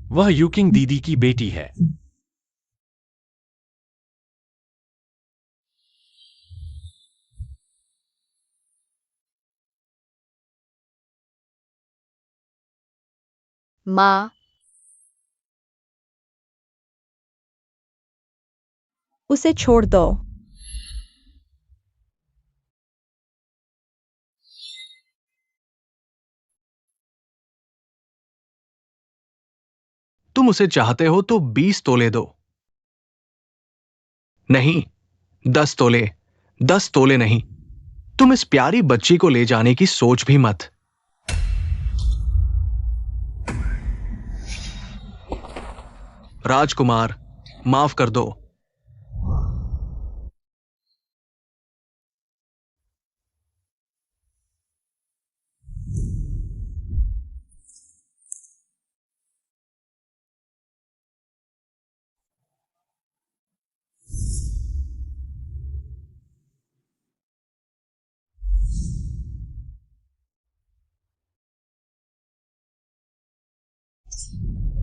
वह यूकिंग दीदी की बेटी है। माँ, उसे छोड़ दो। तुम उसे चाहते हो तो 20 तोले दो। नहीं, 10 तोले। 10 तोले नहीं। तुम इस प्यारी बच्ची को ले जाने की सोच भी मत। राजकुमार, माफ कर दो।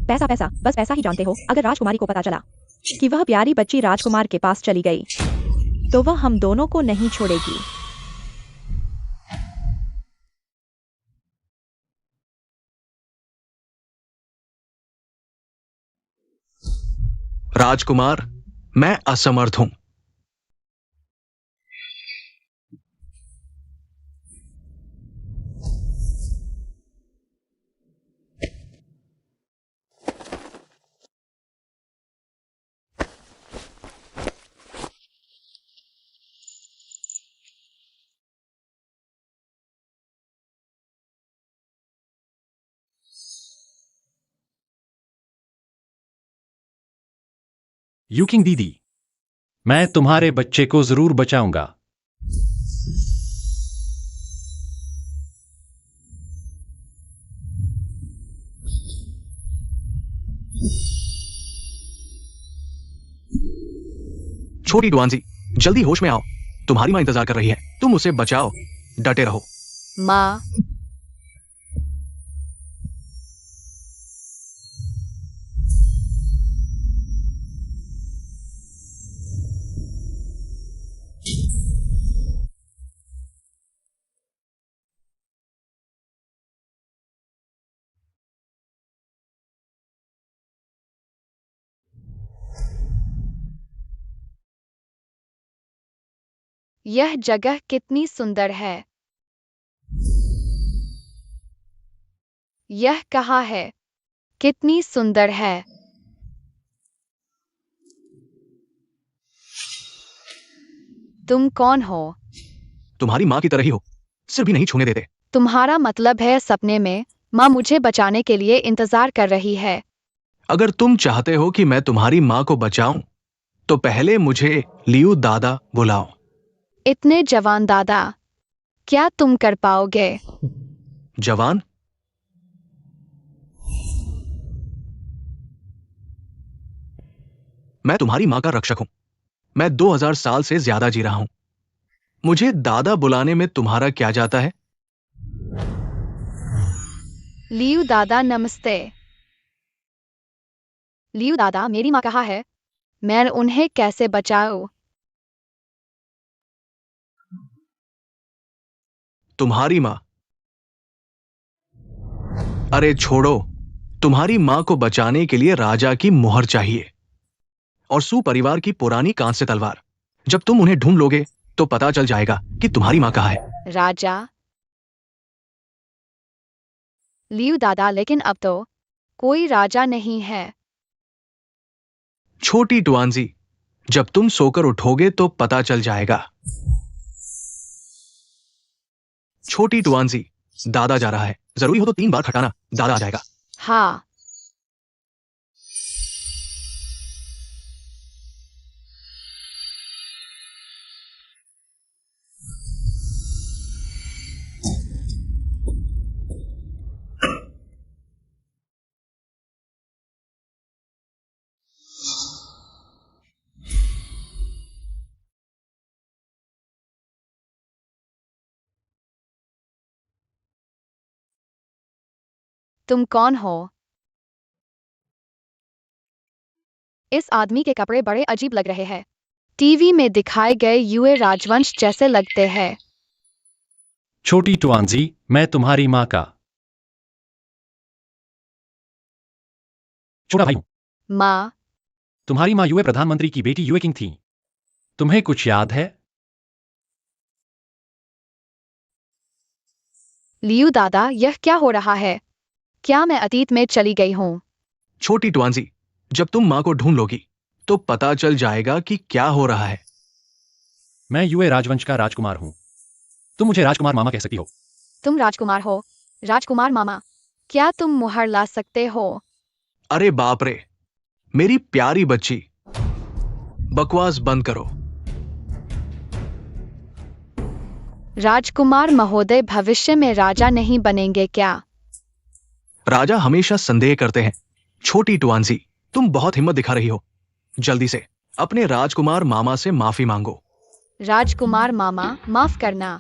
पैसा पैसा, बस पैसा ही जानते हो। अगर राजकुमारी को पता चला कि वह प्यारी बच्ची राजकुमार के पास चली गई, तो वह हम दोनों को नहीं छोड़ेगी। राजकुमार, मैं असमर्थ हूं। यूकिंग दीदी, मैं तुम्हारे बच्चे को जरूर बचाऊंगा। छोटी डुआंजी, जल्दी होश में आओ। तुम्हारी मां इंतजार कर रही है। तुम उसे बचाओ। डटे रहो। माँ, यह जगह कितनी सुंदर है। यह कहाँ है? कितनी सुंदर है। तुम कौन हो? तुम्हारी मां की तरह ही हो, सिर भी नहीं छूने देते। तुम्हारा मतलब है सपने में माँ मुझे बचाने के लिए इंतजार कर रही है। अगर तुम चाहते हो कि मैं तुम्हारी मां को बचाऊं, तो पहले मुझे लियू दादा बुलाओ। इतने जवान दादा, क्या तुम कर पाओगे? जवान? मैं तुम्हारी मां का रक्षक हूं। मैं 2000 साल से ज्यादा जी रहा हूं। मुझे दादा बुलाने में तुम्हारा क्या जाता है? लियू दादा नमस्ते। लियू दादा, मेरी माँ कहाँ है? मैं उन्हें कैसे बचाऊं? तुम्हारी मां? अरे छोड़ो। तुम्हारी मां को बचाने के लिए राजा की मुहर चाहिए, और सुपरिवार की पुरानी कांस्य तलवार। जब तुम उन्हें ढूंढ लोगे, तो पता चल जाएगा कि तुम्हारी मां कहाँ है। राजा? लियू दादा, लेकिन अब तो कोई राजा नहीं है। छोटी टुआंजी, जब तुम सोकर उठोगे तो पता चल जाएगा। छोटी टुआंजी, दादा जा रहा है। जरूरी हो तो 3 बार खटाना, दादा आ जाएगा। हाँ। तुम कौन हो? इस आदमी के कपड़े बड़े अजीब लग रहे हैं। टीवी में दिखाए गए युए राजवंश जैसे लगते हैं। छोटी टुआंजी, मैं तुम्हारी माँ का छोटा भाई हूँ। माँ, तुम्हारी माँ यूए प्रधानमंत्री की बेटी यूए किंग थी। तुम्हें कुछ याद है? लियू दादा, यह क्या हो रहा है? क्या मैं अतीत में चली गई हूँ? छोटी टुआंजी, जब तुम माँ को ढूंढ लोगी तो पता चल जाएगा कि क्या हो रहा है। मैं यूए राजवंश का राजकुमार हूँ। तुम मुझे राजकुमार मामा कह सकती हो। तुम राजकुमार हो? राजकुमार मामा, क्या तुम मुहर ला सकते हो? अरे बाप रे, मेरी प्यारी बच्ची, बकवास बंद करो। राजकुमार महोदय भविष्य में राजा नहीं बनेंगे क्या? राजा हमेशा संदेह करते हैं। छोटी टुआंजी, तुम बहुत हिम्मत दिखा रही हो। जल्दी से अपने राजकुमार मामा से माफी मांगो। राजकुमार मामा, माफ करना।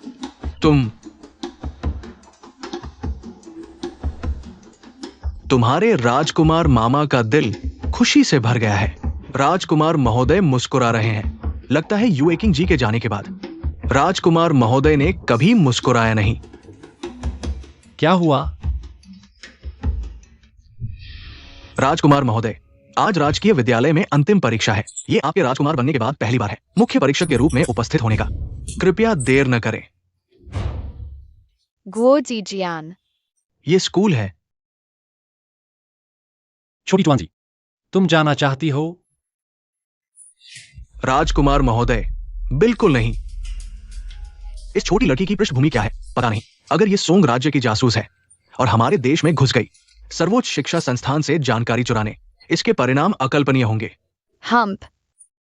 तुम्हारे राजकुमार मामा का दिल खुशी से भर गया है। राजकुमार महोदय मुस्कुरा रहे हैं। लगता है यूए किंग जी के जाने के बाद राजकुमार महोदय ने कभी मुस्कुराया नहीं। क्या हुआ? राजकुमार महोदय, आज राजकीय विद्यालय में अंतिम परीक्षा है। ये आपके राजकुमार बनने के बाद पहली बार है मुख्य परीक्षक के रूप में उपस्थित होने का। कृपया देर न करें। गुओ जी जियान। ये स्कूल है। छोटी टुआंजी, तुम जाना चाहती हो? राजकुमार महोदय, बिल्कुल नहीं। इस छोटी लड़की की पृष्ठभूमि क्या है पता नहीं। अगर ये सोंग राज्य की जासूस है और हमारे देश में घुस गई सर्वोच्च शिक्षा संस्थान से जानकारी चुराने, इसके परिणाम अकल्पनीय होंगे। हम्प,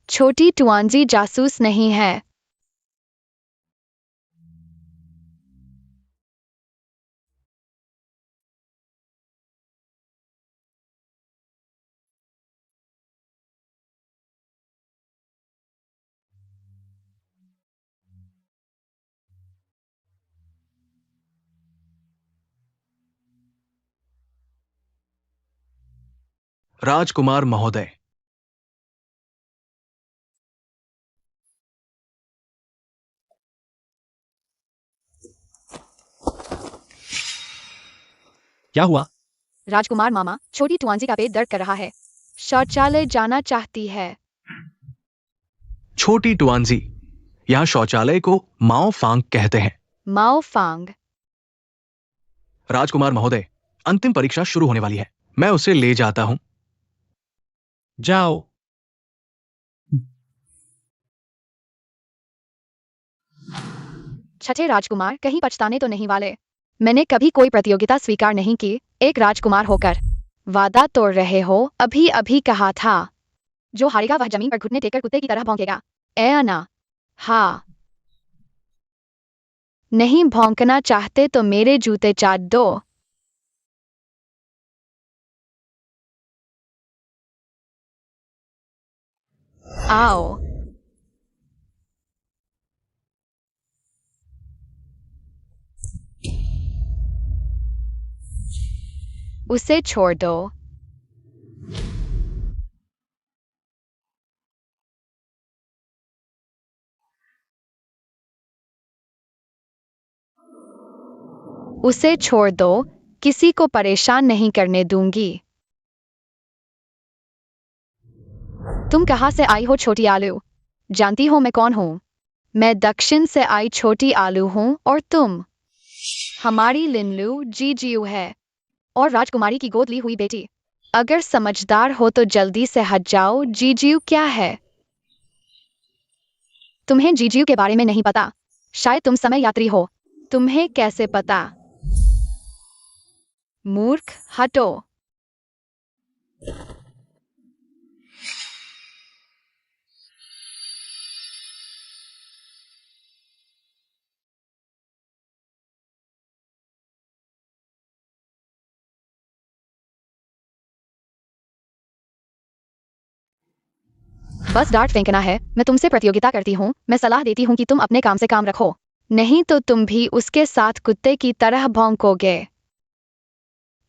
छोटी टुआंजी जासूस नहीं है। राजकुमार महोदय, क्या हुआ? राजकुमार मामा, छोटी टुआंजी का पेट दर्द कर रहा है। शौचालय जाना चाहती है। छोटी टुआंजी, यहां शौचालय को माओ फांग कहते हैं। माओ फांग। राजकुमार महोदय, अंतिम परीक्षा शुरू होने वाली है। मैं उसे ले जाता हूं। जाओ। छठे राजकुमार कहीं पछताने तो नहीं वाले। मैंने कभी कोई प्रतियोगिता स्वीकार नहीं की, एक राजकुमार होकर। वादा तोड़ रहे हो? अभी अभी कहा था जो हारेगा वह जमीन पर घुटने टेककर कुत्ते की तरह भौंकेगा। ए अन्ना। हाँ, नहीं भौंकना चाहते तो मेरे जूते चाट दो। आओ। उसे छोड़ दो। उसे छोड़ दो, किसी को परेशान नहीं करने दूंगी। तुम कहाँ से आई हो छोटी आलू? जानती हो मैं कौन हूँ? मैं दक्षिण से आई छोटी आलू हूँ। और तुम? हमारी लिनलू जीजीयू है और राजकुमारी की गोद ली हुई बेटी। अगर समझदार हो तो जल्दी से हट जाओ। जीजीयू क्या है? तुम्हें जीजीयू के बारे में नहीं पता? शायद तुम समय यात्री हो। तुम्हें कैसे पता? मूर्ख, हटो। बस डांट फेंकना है। मैं तुमसे प्रतियोगिता करती हूँ। मैं सलाह देती हूँ कि तुम अपने काम से काम रखो, नहीं तो तुम भी उसके साथ कुत्ते की तरह भौंकोगे।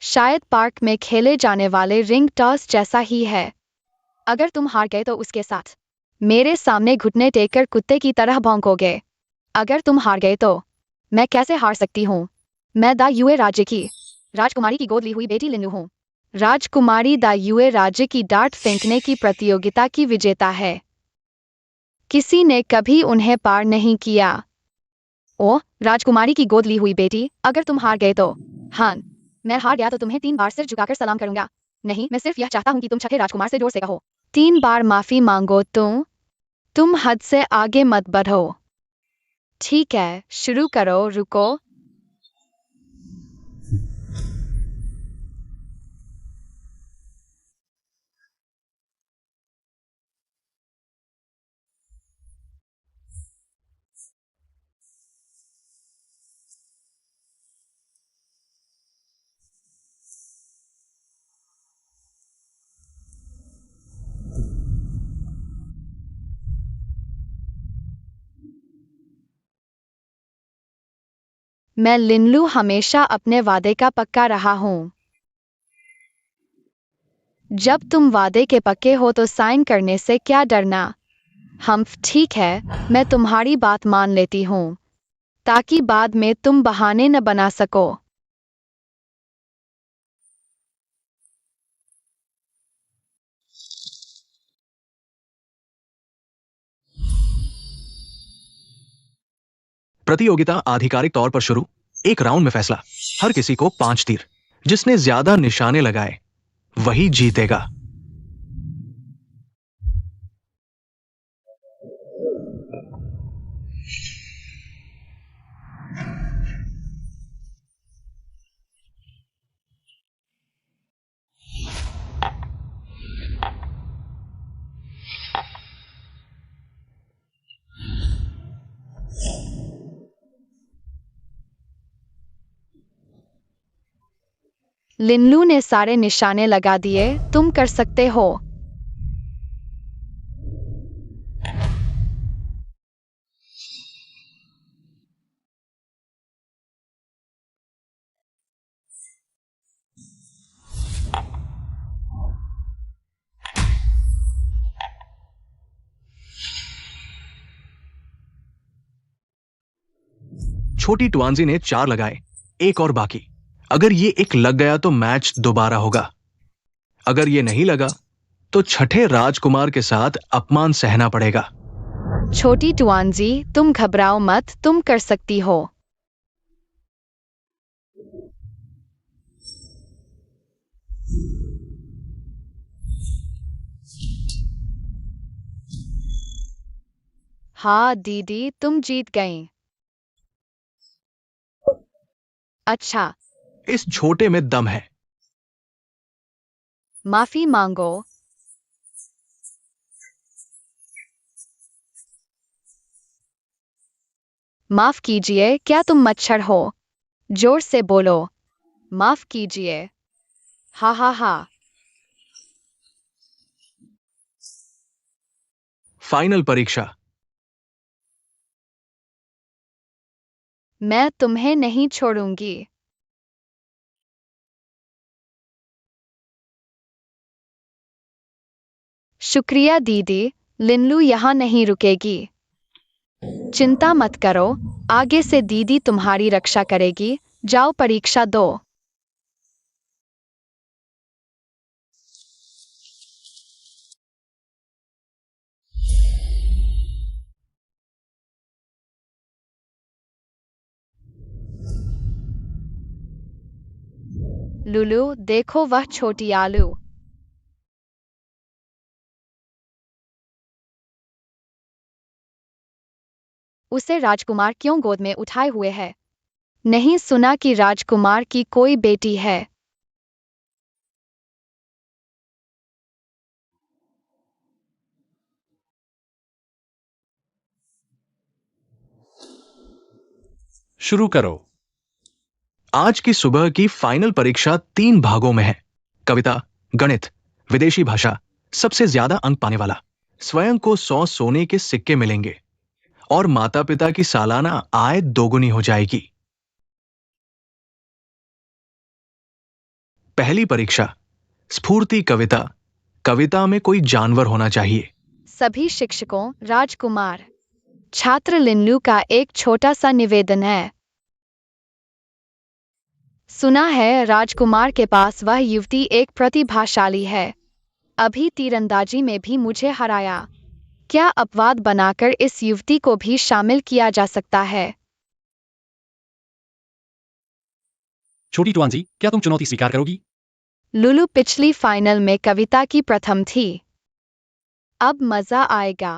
शायद पार्क में खेले जाने वाले रिंग टॉस जैसा ही है। अगर तुम हार गए तो उसके साथ मेरे सामने घुटने टेक कर कुत्ते की तरह भौंकोगे। अगर तुम हार गए तो मैं कैसे हार सकती हूँ? मैं दा युए राज्य की राजकुमारी की गोद ली हुई बेटी लिनु हूँ। राजकुमारी दा युए राज्य की डार्ट फेंकने की प्रतियोगिता की विजेता है। किसी ने कभी उन्हें पार नहीं किया। ओ राजकुमारी की गोद ली हुई बेटी, अगर तुम हार गए तो हाँ, मैं हार गया तो तुम्हें 3 बार सिर झुकाकर सलाम करूंगा। नहीं, मैं सिर्फ यह चाहता हूं कि तुम छठे राजकुमार से जोर से कहो 3 बार माफी मांगो। तुम हद से आगे मत बढ़ो। ठीक है, शुरू करो। रुको। मैं लिनलू हमेशा अपने वादे का पक्का रहा हूं। जब तुम वादे के पक्के हो तो साइन करने से क्या डरना? ठीक है, मैं तुम्हारी बात मान लेती हूँ, ताकि बाद में तुम बहाने न बना सको। प्रतियोगिता आधिकारिक तौर पर शुरू। एक राउंड में फैसला। हर किसी को 5 तीर। जिसने ज्यादा निशाने लगाए वही जीतेगा। लिनलू ने सारे निशाने लगा दिए। तुम कर सकते हो। छोटी टुआंजी ने 4 लगाए, एक और बाकी। अगर ये एक लग गया तो मैच दोबारा होगा। अगर ये नहीं लगा तो छठे राजकुमार के साथ अपमान सहना पड़ेगा। छोटी टुआंजी, तुम घबराओ मत, तुम कर सकती हो। हाँ दीदी, तुम जीत गईं। अच्छा, इस छोटे में दम है। माफी मांगो। माफ कीजिए, क्या तुम मच्छर हो? जोर से बोलो। माफ कीजिए। हा हा हा। फाइनल परीक्षा। मैं तुम्हें नहीं छोड़ूंगी। शुक्रिया दीदी, लिनलू यहाँ नहीं रुकेगी। चिंता मत करो, आगे से दीदी तुम्हारी रक्षा करेगी। जाओ परीक्षा दो। लुलू, देखो वह छोटी आलू। उसे राजकुमार क्यों गोद में उठाए हुए है? नहीं सुना कि राजकुमार की कोई बेटी है? शुरू करो। आज की सुबह की फाइनल परीक्षा 3 भागों में है। कविता, गणित, विदेशी भाषा। सबसे ज्यादा अंक पाने वाला स्वयं को 100 सोने के सिक्के मिलेंगे और माता पिता की सालाना आय दोगुनी हो जाएगी। पहली परीक्षा, स्फूर्ति कविता, कविता में कोई जानवर होना चाहिए। सभी शिक्षकों, राजकुमार। छात्र लिनलू का एक छोटा सा निवेदन है। सुना है राजकुमार के पास वह युवती एक प्रतिभाशाली है। अभी तीरंदाजी में भी मुझे हराया। क्या अपवाद बनाकर इस युवती को भी शामिल किया जा सकता है? छोटी टुआंजी, क्या तुम चुनौती स्वीकार करोगी? लुलू पिछली फाइनल में कविता की प्रथम थी। अब मजा आएगा।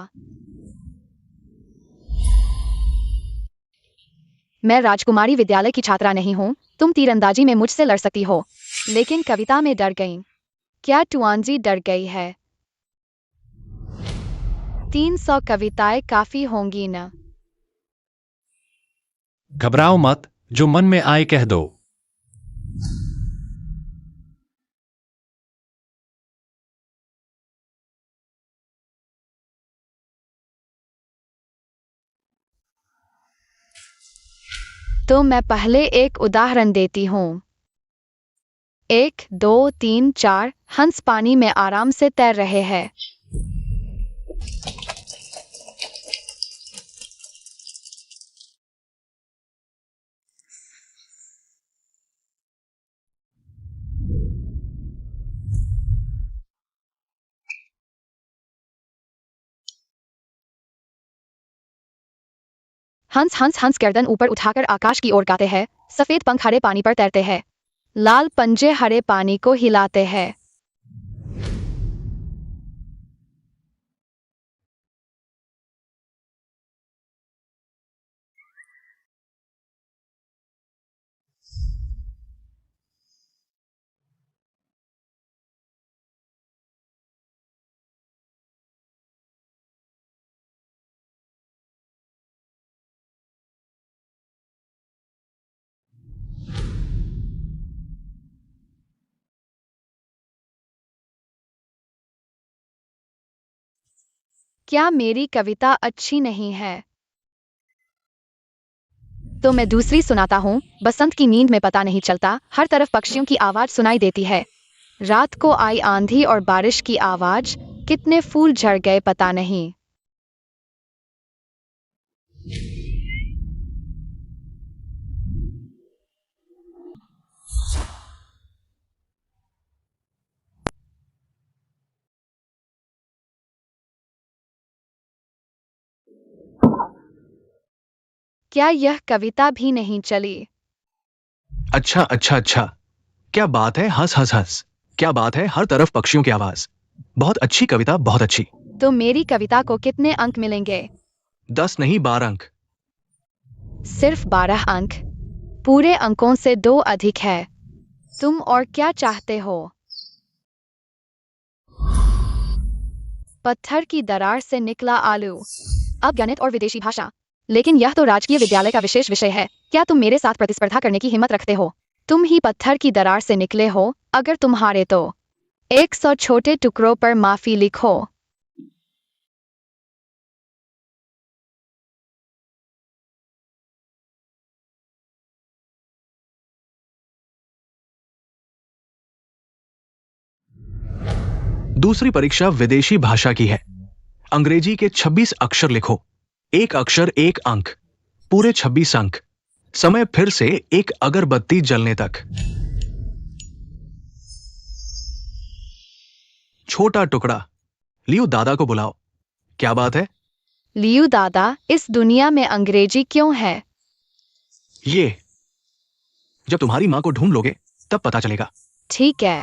मैं राजकुमारी विद्यालय की छात्रा नहीं हूँ। तुम तीरंदाजी में मुझसे लड़ सकती हो, लेकिन कविता में डर गई। क्या टुआंजी डर गई है? 300 कविताएं काफी होंगी न? घबराओ मत, जो मन में आए कह दो। तो मैं पहले एक उदाहरण देती हूँ। 1, 2, 3, 4 हंस पानी में आराम से तैर रहे हैं। हंस हंस हंस गर्दन ऊपर उठाकर आकाश की ओर गाते हैं। सफेद पंख हरे पानी पर तैरते हैं। लाल पंजे हरे पानी को हिलाते हैं। क्या मेरी कविता अच्छी नहीं है? तो मैं दूसरी सुनाता हूँ। बसंत की नींद में पता नहीं चलता, हर तरफ पक्षियों की आवाज सुनाई देती है। रात को आई आंधी और बारिश की आवाज, कितने फूल झड़ गए पता नहीं। क्या यह कविता भी नहीं चली? अच्छा अच्छा अच्छा, क्या बात है, हंस हंस हंस। क्या बात है, हर तरफ पक्षियों की आवाज। बहुत अच्छी कविता, बहुत अच्छी। तो मेरी कविता को कितने अंक मिलेंगे? 10 नहीं, 12 अंक। सिर्फ 12 अंक? पूरे अंकों से 2 अधिक है। तुम और क्या चाहते हो? पत्थर की दरार से निकला आलू। अब गणित और विदेशी भाषा। लेकिन यह तो राजकीय विद्यालय का विशेष विषय है। क्या तुम मेरे साथ प्रतिस्पर्धा करने की हिम्मत रखते हो? तुम ही पत्थर की दरार से निकले हो। अगर तुम हारे तो 100 छोटे टुकड़ों पर माफी लिखो। दूसरी परीक्षा विदेशी भाषा की है। अंग्रेजी के 26 अक्षर लिखो। एक अक्षर 1 अंक। पूरे 26 अंक। समय फिर से एक अगरबत्ती जलने तक। छोटा टुकड़ा। लियो दादा को बुलाओ। क्या बात है? लियू दादा, इस दुनिया में अंग्रेजी क्यों है? ये जब तुम्हारी मां को ढूंढ लोगे तब पता चलेगा। ठीक है।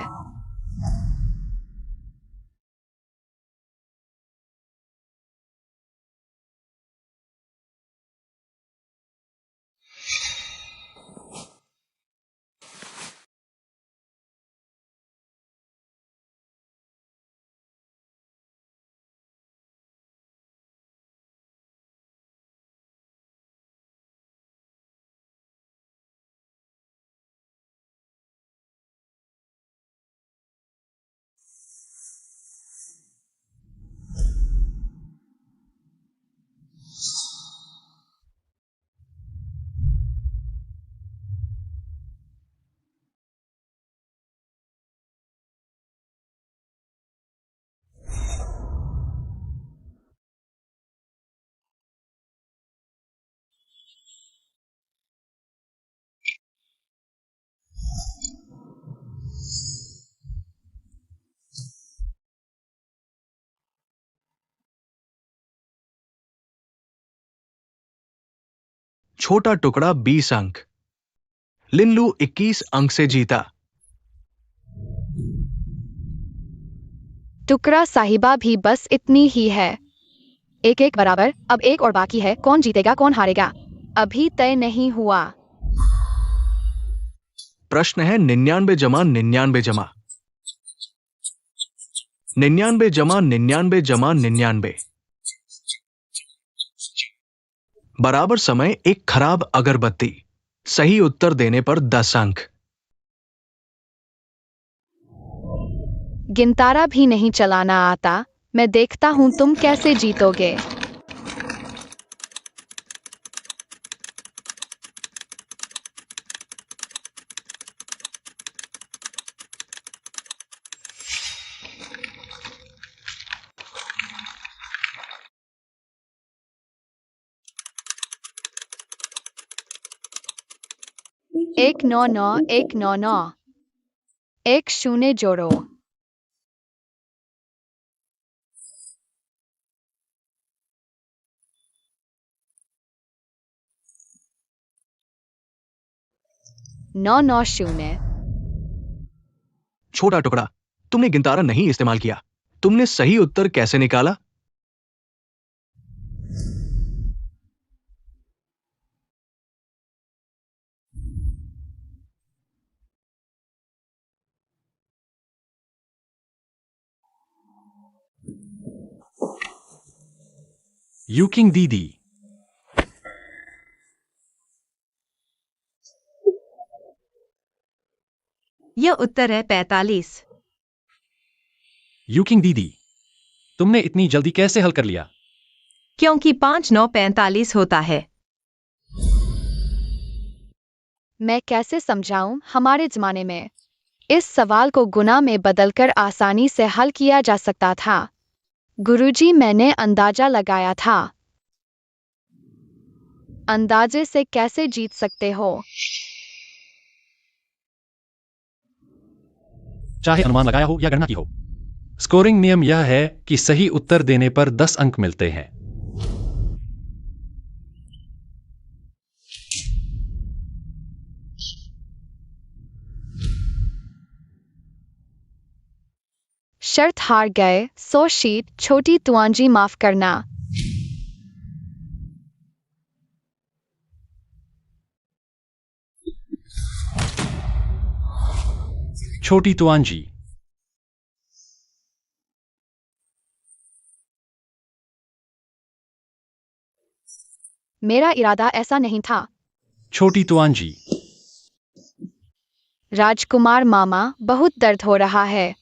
छोटा टुकड़ा 20 अंक। लिनलू 21 अंक से जीता। टुकड़ा साहिबा भी बस इतनी ही है। एक एक बराबर। अब एक और बाकी है। कौन जीतेगा कौन हारेगा अभी तय नहीं हुआ। प्रश्न है 99 जमा 99 जमा 99 जमा 99 जमा 99 बराबर समय एक खराब अगरबत्ती। सही उत्तर देने पर 10 अंक। गिनतारा भी नहीं चलाना आता। मैं देखता हूं तुम कैसे जीतोगे। एक 9 9 1 9 9 एक शून्य जोड़ो। नौ 9 शून्य। छोटा टुकड़ा, तुमने गिनतारा नहीं इस्तेमाल किया। तुमने सही उत्तर कैसे निकाला? यूकिंग दीदी। यह उत्तर है 45। यूकिंग दीदी, तुमने इतनी जल्दी कैसे हल कर लिया? क्योंकि 5 9 45 होता है। मैं कैसे समझाऊं? हमारे जमाने में इस सवाल को गुना में बदलकर आसानी से हल किया जा सकता था। गुरुजी, मैंने अंदाजा लगाया था। अंदाजे से कैसे जीत सकते हो? चाहे अनुमान लगाया हो या गणना की हो, स्कोरिंग नियम यह है कि सही उत्तर देने पर 10 अंक मिलते हैं। शर्त हार गए। 100 शीट। छोटी तुआंजी, माफ करना। छोटी तुआंजी। मेरा इरादा ऐसा नहीं था। छोटी तुआंजी। राजकुमार मामा, बहुत दर्द हो रहा है।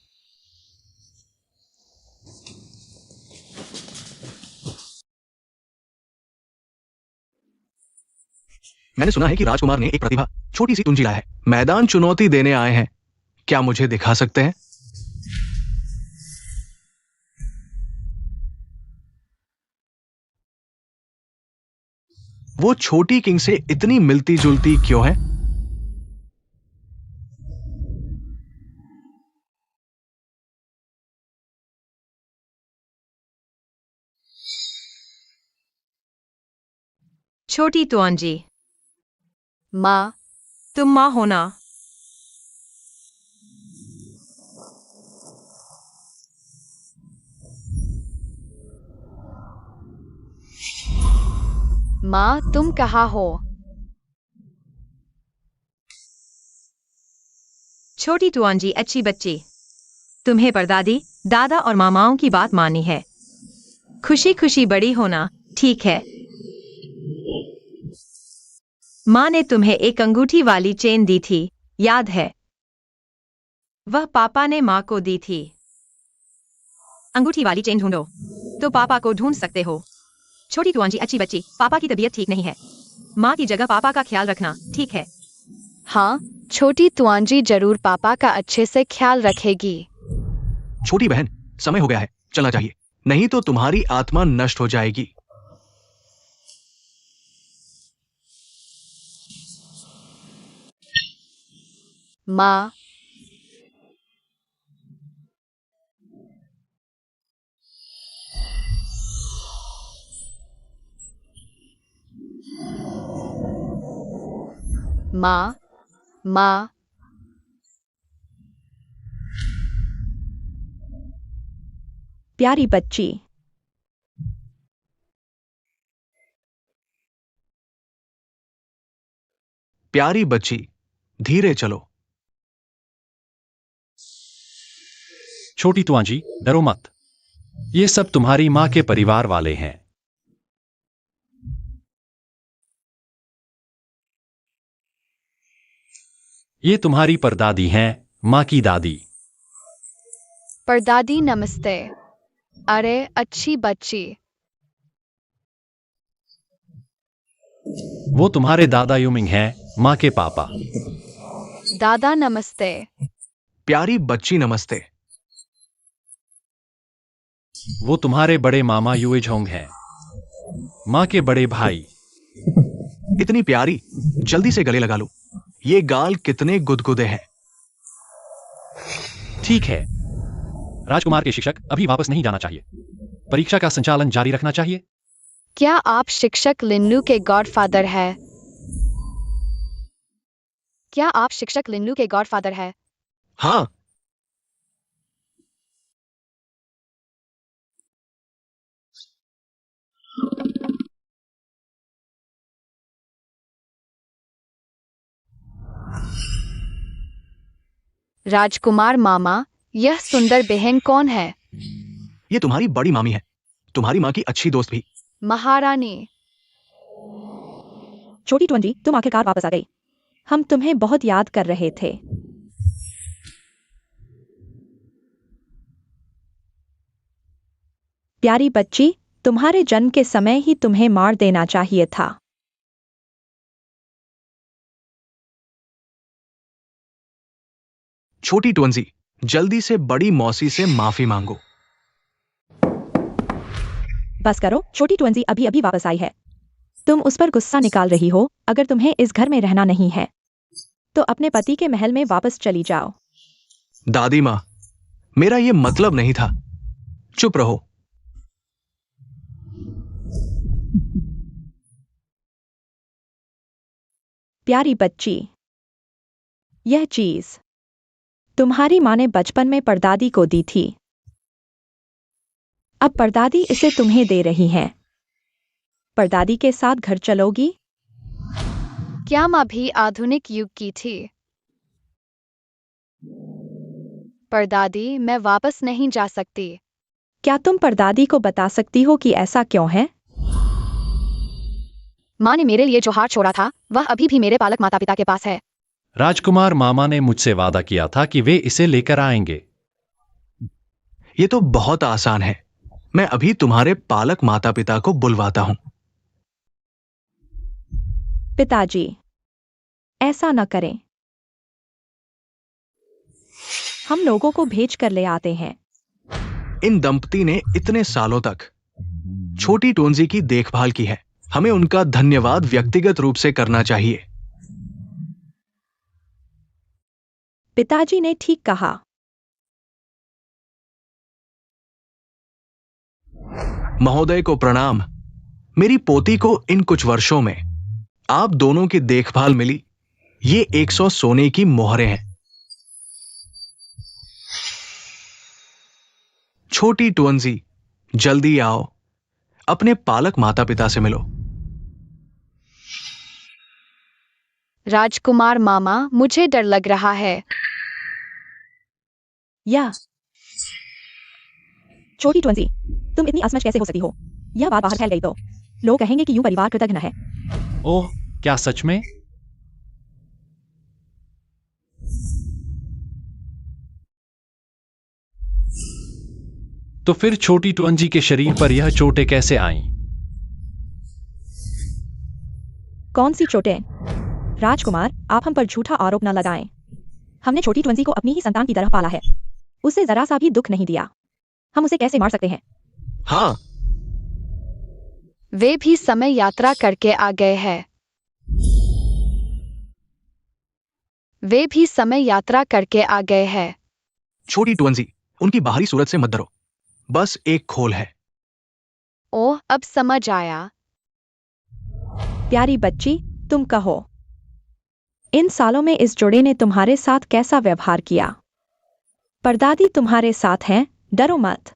मैंने सुना है कि राजकुमार ने एक प्रतिभा छोटी सी तुंजी लाया है। मैदान चुनौती देने आए हैं। क्या मुझे दिखा सकते हैं? वो छोटी किंग से इतनी मिलती जुलती क्यों है? छोटी तुआंजी। माँ, तुम माँ हो ना? माँ तुम कहाँ हो? छोटी तुआंजी अच्छी बच्ची। तुम्हें परदादी, दादा और मामाओं की बात मानी है। खुशी खुशी बड़ी होना, ठीक है? माँ ने तुम्हें एक अंगूठी वाली चेन दी थी, याद है? वह पापा ने माँ को दी थी। अंगूठी वाली चेन ढूंढो तो पापा को ढूंढ सकते हो। छोटी तुआंजी अच्छी बच्ची, पापा की तबीयत ठीक नहीं है। माँ की जगह पापा का ख्याल रखना, ठीक है? हाँ, छोटी तुआंजी जरूर पापा का अच्छे से ख्याल रखेगी। छोटी बहन, समय हो गया है, चलना चाहिए, नहीं तो तुम्हारी आत्मा नष्ट हो जाएगी। माँ, माँ, माँ, प्यारी बच्ची, प्यारी बच्ची, धीरे चलो। छोटी तुआंजी, डरो मत। ये सब तुम्हारी माँ के परिवार वाले हैं। ये तुम्हारी परदादी हैं, माँ की दादी। परदादी नमस्ते। अरे अच्छी बच्ची। वो तुम्हारे दादा युमिंग हैं, माँ के पापा। दादा नमस्ते। प्यारी बच्ची नमस्ते। वो तुम्हारे बड़े मामा युए झोंग हैं, माँ के बड़े भाई। इतनी प्यारी, जल्दी से गले लगा लो। ये गाल कितने गुदगुदे हैं। ठीक है। राजकुमार के शिक्षक अभी वापस नहीं जाना चाहिए। परीक्षा का संचालन जारी रखना चाहिए। क्या आप शिक्षक लिन्नू के गॉडफादर है? क्या आप शिक्षक लिन्नू के गॉडफादर है? हाँ, राजकुमार मामा, यह सुंदर बहन कौन है? ये तुम्हारी बड़ी मामी है, तुम्हारी माँ की अच्छी दोस्त भी। महारानी। छोटी टुंजी, तुम आखिरकार वापस आ गई। हम तुम्हें बहुत याद कर रहे थे। प्यारी बच्ची, तुम्हारे जन्म के समय ही तुम्हें मार देना चाहिए था। छोटी टुंजी, जल्दी से बड़ी मौसी से माफी मांगो। बस करो, छोटी टुंजी अभी अभी वापस आई है। तुम उस पर गुस्सा निकाल रही हो। अगर तुम्हें इस घर में रहना नहीं है तो अपने पति के महल में वापस चली जाओ। दादी माँ, मेरा ये मतलब नहीं था। चुप रहो। प्यारी बच्ची, यह चीज तुम्हारी माँ ने बचपन में परदादी को दी थी। अब परदादी इसे तुम्हें दे रही हैं। परदादी के साथ घर चलोगी? क्या माँ भी आधुनिक युग की थी? परदादी, मैं वापस नहीं जा सकती। क्या तुम परदादी को बता सकती हो कि ऐसा क्यों है? माँ ने मेरे लिए जो हार छोड़ा था वह अभी भी मेरे पालक माता पिता के पास है। राजकुमार मामा ने मुझसे वादा किया था कि वे इसे लेकर आएंगे। ये तो बहुत आसान है। मैं अभी तुम्हारे पालक माता पिता को बुलवाता हूं। पिताजी, ऐसा न करें। हम लोगों को भेज कर ले आते हैं। इन दंपति ने इतने सालों तक छोटी टोंजी की देखभाल की है। हमें उनका धन्यवाद व्यक्तिगत रूप से करना चाहिए। पिताजी ने ठीक कहा। महोदय को प्रणाम। मेरी पोती को इन कुछ वर्षों में आप दोनों की देखभाल मिली। ये 100 सोने की मोहरें हैं। छोटी टुंजी, जल्दी आओ, अपने पालक माता पिता से मिलो। राजकुमार मामा, मुझे डर लग रहा है। या छोटी टुंजी, तुम इतनी असमझ कैसे हो सकती हो? यह बात बाहर फैल गई तो लोग कहेंगे कि यूं परिवार कृतज्ञ है। ओह, क्या सच में? तो फिर छोटी टुंजी के शरीर पर यह चोटें कैसे आईं? कौन सी चोटें? राजकुमार, आप हम पर झूठा आरोप न लगाएं। हमने छोटी टुंजी को अपनी ही संतान की तरह पाला है। उसे जरा सा भी दुख नहीं दिया। हम उसे कैसे मार सकते हैं? हाँ, वे भी समय यात्रा करके आ गए हैं। वे भी समय यात्रा करके आ गए हैं। छोटी टुंजी, उनकी बाहरी सूरत से मत डरो। बस एक खोल है। ओह, अब समझ आया। प्यारी बच्ची, तुम कहो। इन सालों में इस जोड़े ने तुम्हारे साथ कैसा व्यवहार किया? परदादी तुम्हारे साथ हैं, डरो मत।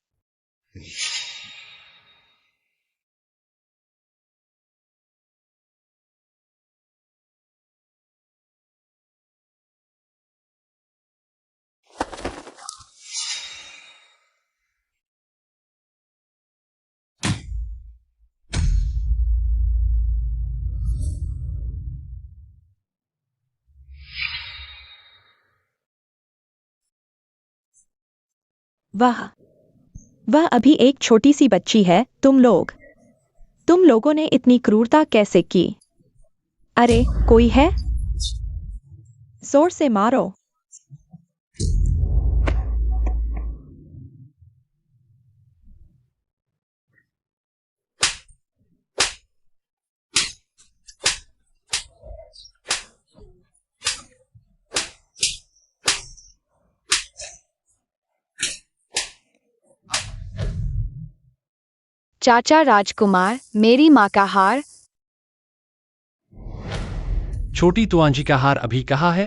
वह अभी एक छोटी सी बच्ची है। तुम लोगों ने इतनी क्रूरता कैसे की? अरे कोई है? जोर से मारो। चाचा राजकुमार, मेरी माँ का हार। छोटी तुआंजी का हार अभी कहाँ है?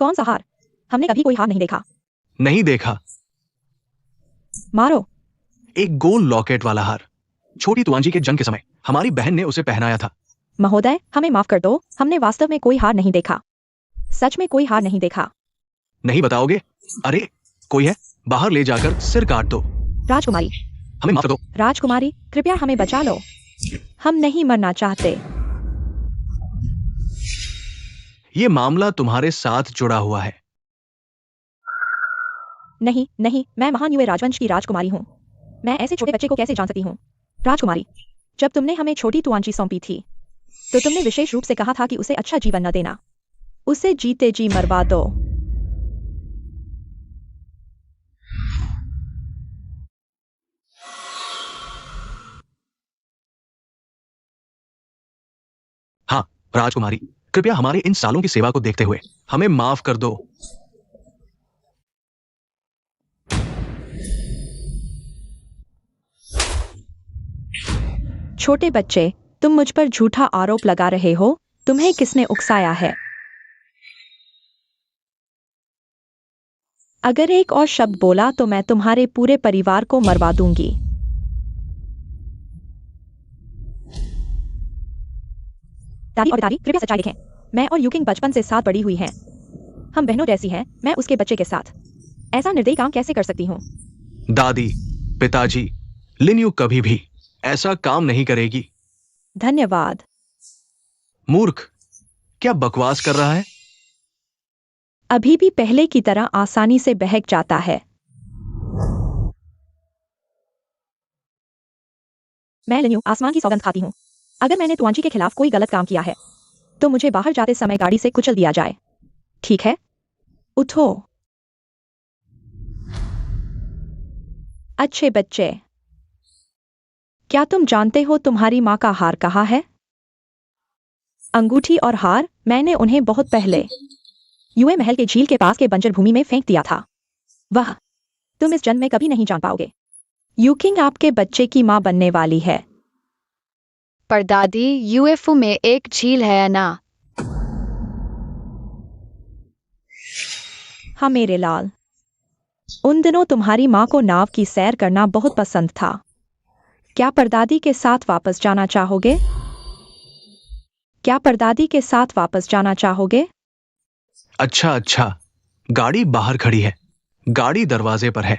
कौन सा हार? हमने कभी कोई हार नहीं देखा। नहीं देखा। मारो। एक गोल लॉकेट वाला हार। छोटी तुआंजी के जन्म के समय हमारी बहन ने उसे पहनाया था। महोदय, हमें माफ कर दो, हमने वास्तव में कोई हार नहीं देखा। सच में कोई हार नहीं देखा। नहीं बताओगे? अरे कोई है, बाहर ले जाकर सिर काट दो। राजकुमारी, हमें माफ कर दो। राजकुमारी, कृपया हमें बचा लो। हम नहीं मरना चाहते। ये मामला तुम्हारे साथ जुड़ा हुआ है। नहीं, मैं महान युए राजवंश की राजकुमारी हूँ। मैं ऐसे छोटे बच्चे को कैसे जान सकती हूँ? राजकुमारी, जब तुमने हमें छोटी तुआंजी सौंपी थी, तो तुमने विशेष रूप से कहा था कि उसे अच्छा जीवन न देना, उसे जीते जी मरवा दो। हाँ राजकुमारी, कृपया हमारे इन सालों की सेवा को देखते हुए हमें माफ कर दो। छोटे बच्चे, तुम मुझ पर झूठा आरोप लगा रहे हो। तुम्हें किसने उकसाया है? अगर एक और शब्द बोला तो मैं तुम्हारे पूरे परिवार को मरवा दूंगी। दादी और दादी, कृपया सच्चाई देखें। मैं और यूकिंग बचपन से साथ बड़ी हुई हैं। हम बहनों जैसी हैं। मैं उसके बच्चे के साथ ऐसा निर्दयी काम कैसे कर सकती हूँ? दादी, पिताजी, लिन्यू कभी भी ऐसा काम नहीं करेगी। धन्यवाद। मूर्ख, क्या बकवास कर रहा है? अभी भी पहले की तरह आसानी से बहक जाता है। मैं लिन्यू आसमान की सौगंध खाती हूँ। अगर मैंने तुआंजी के खिलाफ कोई गलत काम किया है, तो मुझे बाहर जाते समय गाड़ी से कुचल दिया जाए। ठीक है? उठो। अच्छे बच्चे, क्या तुम जानते हो तुम्हारी माँ का हार कहाँ है? अंगूठी और हार मैंने उन्हें बहुत पहले युए महल के झील के पास के बंजर भूमि में फेंक दिया था। वह तुम इस जन्म में कभी नहीं जान पाओगे। यूकिंग आपके बच्चे की माँ बनने वाली है। परदादी, यूएफओ में एक झील है ना? हाँ मेरे लाल, उन दिनों तुम्हारी माँ को नाव की सैर करना बहुत पसंद था। क्या परदादी के साथ वापस जाना चाहोगे? क्या परदादी के साथ वापस जाना चाहोगे? अच्छा, गाड़ी बाहर खड़ी है। गाड़ी दरवाजे पर है।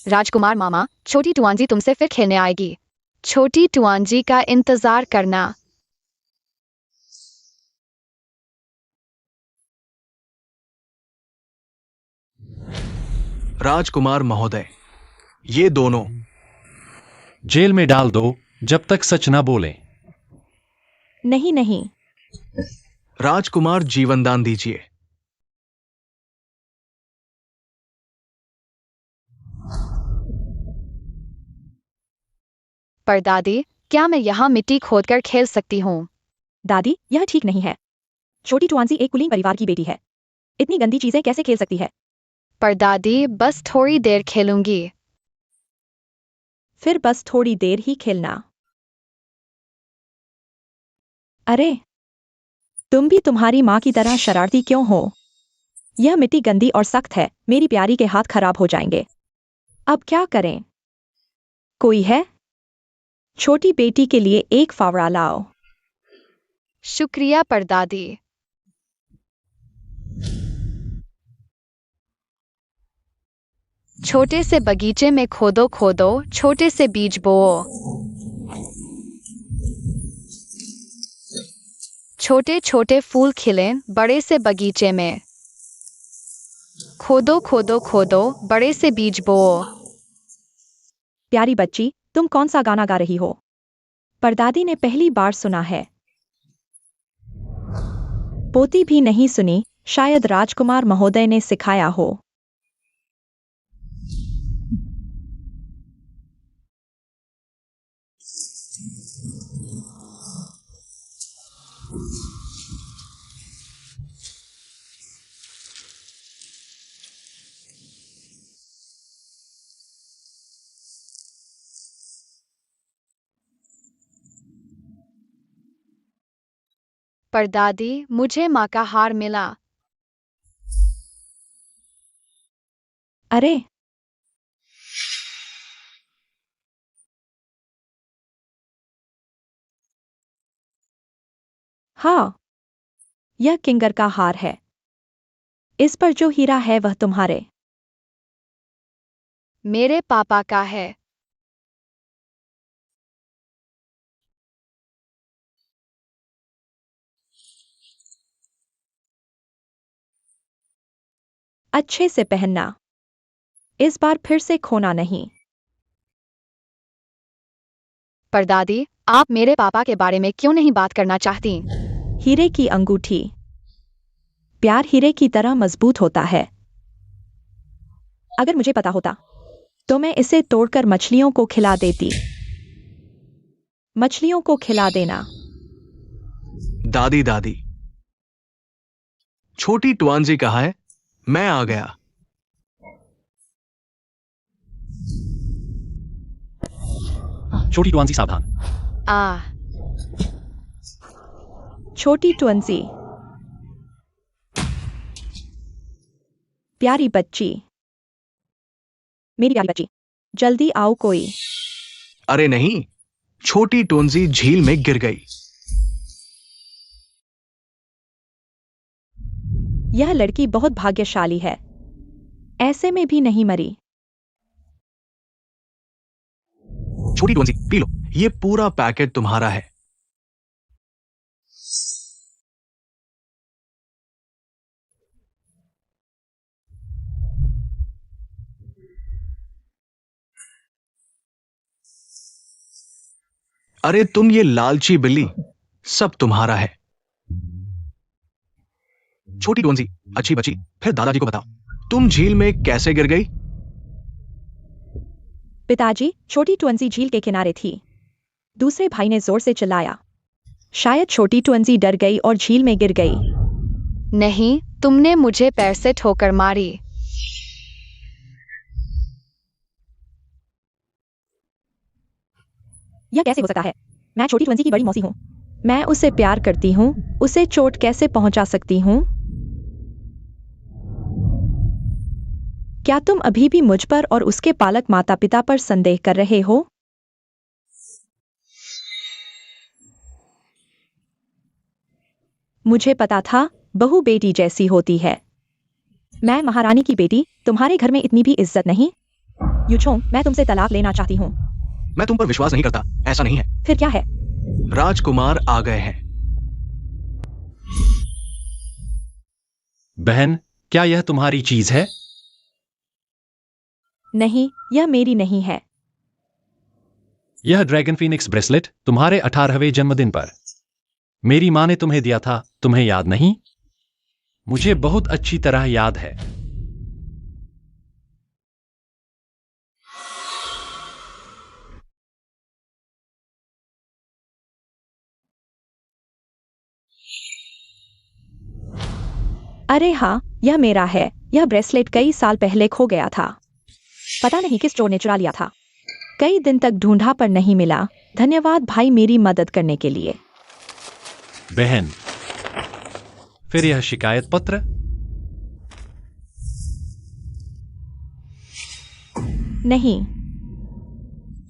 राजकुमार मामा, छोटी टुआंजी तुमसे फिर खेलने आएगी। छोटी टुआंजी का इंतजार करना। राजकुमार महोदय, ये दोनों जेल में डाल दो जब तक सच न बोलें। नहीं। राजकुमार जीवनदान दीजिए। परदादी, क्या मैं यहाँ मिट्टी खोदकर खेल सकती हूँ? दादी, यह ठीक नहीं है। छोटी टुआंजी एक कुलीन परिवार की बेटी है। इतनी गंदी चीजें कैसे खेल सकती है? परदादी, बस थोड़ी देर खेलूंगी। फिर बस थोड़ी देर ही खेलना। अरे तुम भी तुम्हारी माँ की तरह शरारती क्यों हो? यह मिट्टी गंदी और सख्त है, मेरी प्यारी के हाथ खराब हो जाएंगे। अब क्या करें? कोई है? छोटी बेटी के लिए एक फावड़ा लाओ। शुक्रिया परदादी। छोटे से बगीचे में खोदो खोदो, छोटे से बीज बोओ। छोटे छोटे फूल खिलें बड़े से बगीचे में। खोदो खोदो खोदो, बड़े से बीज बोओ। प्यारी बच्ची, तुम कौन सा गाना गा रही हो? परदादी ने पहली बार सुना है। पोती भी नहीं सुनी, शायद राजकुमार महोदय ने सिखाया हो। परदादी, मुझे माँ का हार मिला। अरे, हाँ, यह किंगर का हार है। इस पर जो हीरा है वह तुम्हारे। मेरे पापा का है। अच्छे से पहनना, इस बार फिर से खोना नहीं। परदादी, आप मेरे पापा के बारे में क्यों नहीं बात करना चाहती? हीरे की अंगूठी। प्यार हीरे की तरह मजबूत होता है। अगर मुझे पता होता तो मैं इसे तोड़कर मछलियों को खिला देती। मछलियों को खिला देना। दादी दादी, छोटी ट्वांजी कहाँ है? मैं आ गया। छोटी ट्वांसी सावधान। छोटी ट्वंसी, प्यारी बच्ची, मेरी प्यारी बच्ची, जल्दी आओ कोई। अरे नहीं, छोटी ट्वांजी झील में गिर गई। यह लड़की बहुत भाग्यशाली है, ऐसे में भी नहीं मरी। छोटी ट्वांजी, पी लो, ये पूरा पैकेट तुम्हारा है। अरे तुम ये लालची बिल्ली, सब तुम्हारा है। छोटी ट्वांजी, अच्छी बच्ची, फिर दादाजी को बताओ, तुम झील में कैसे गिर गई? पिताजी, छोटी ट्वंसी झील के किनारे थी। दूसरे भाई ने जोर से चिल्लाया। शायद छोटी ट्वंसी डर गई और झील में गिर गई। नहीं, तुमने मुझे पैर से ठोकर मारी। यह कैसे हो सकता है? मैं छोटी ट्वंसी की बड़ी मौसी हूँ। मैं उसे प्यार करती हूँ, उसे चोट कैसे पहुंचा सकती हूँ? क्या तुम अभी भी मुझ पर और उसके पालक माता पिता पर संदेह कर रहे हो? मुझे पता था बहू बेटी जैसी होती है। मैं महारानी की बेटी, तुम्हारे घर में इतनी भी इज्जत नहीं। युचोंग, मैं तुमसे तलाक लेना चाहती हूँ। मैं तुम पर विश्वास नहीं करता, ऐसा नहीं है। फिर क्या है? राजकुमार आ गए हैं। बहन, क्या यह तुम्हारी चीज है? नहीं, यह मेरी नहीं है। यह ड्रैगन फीनिक्स ब्रेसलेट तुम्हारे 18वें जन्मदिन पर मेरी मां ने तुम्हें दिया था, तुम्हें याद नहीं? मुझे बहुत अच्छी तरह याद है। अरे हाँ, यह मेरा है। यह ब्रेसलेट कई साल पहले खो गया था। पता नहीं किस चोर ने चुरा लिया था। कई दिन तक ढूंढा पर नहीं मिला। धन्यवाद भाई मेरी मदद करने के लिए। बहन, फिर यह शिकायत पत्र? नहीं,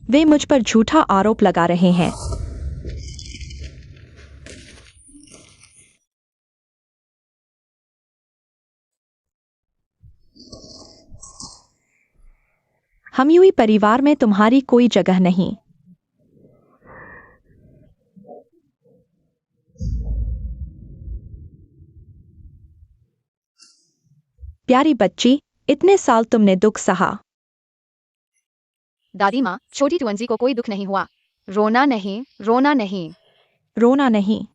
वे मुझ पर झूठा आरोप लगा रहे हैं। हमयूई परिवार में तुम्हारी कोई जगह नहीं। प्यारी बच्ची, इतने साल तुमने दुख सहा। दादी माँ, छोटी तुअंजी को कोई दुख नहीं हुआ। रोना नहीं, रोना नहीं। रोना नहीं।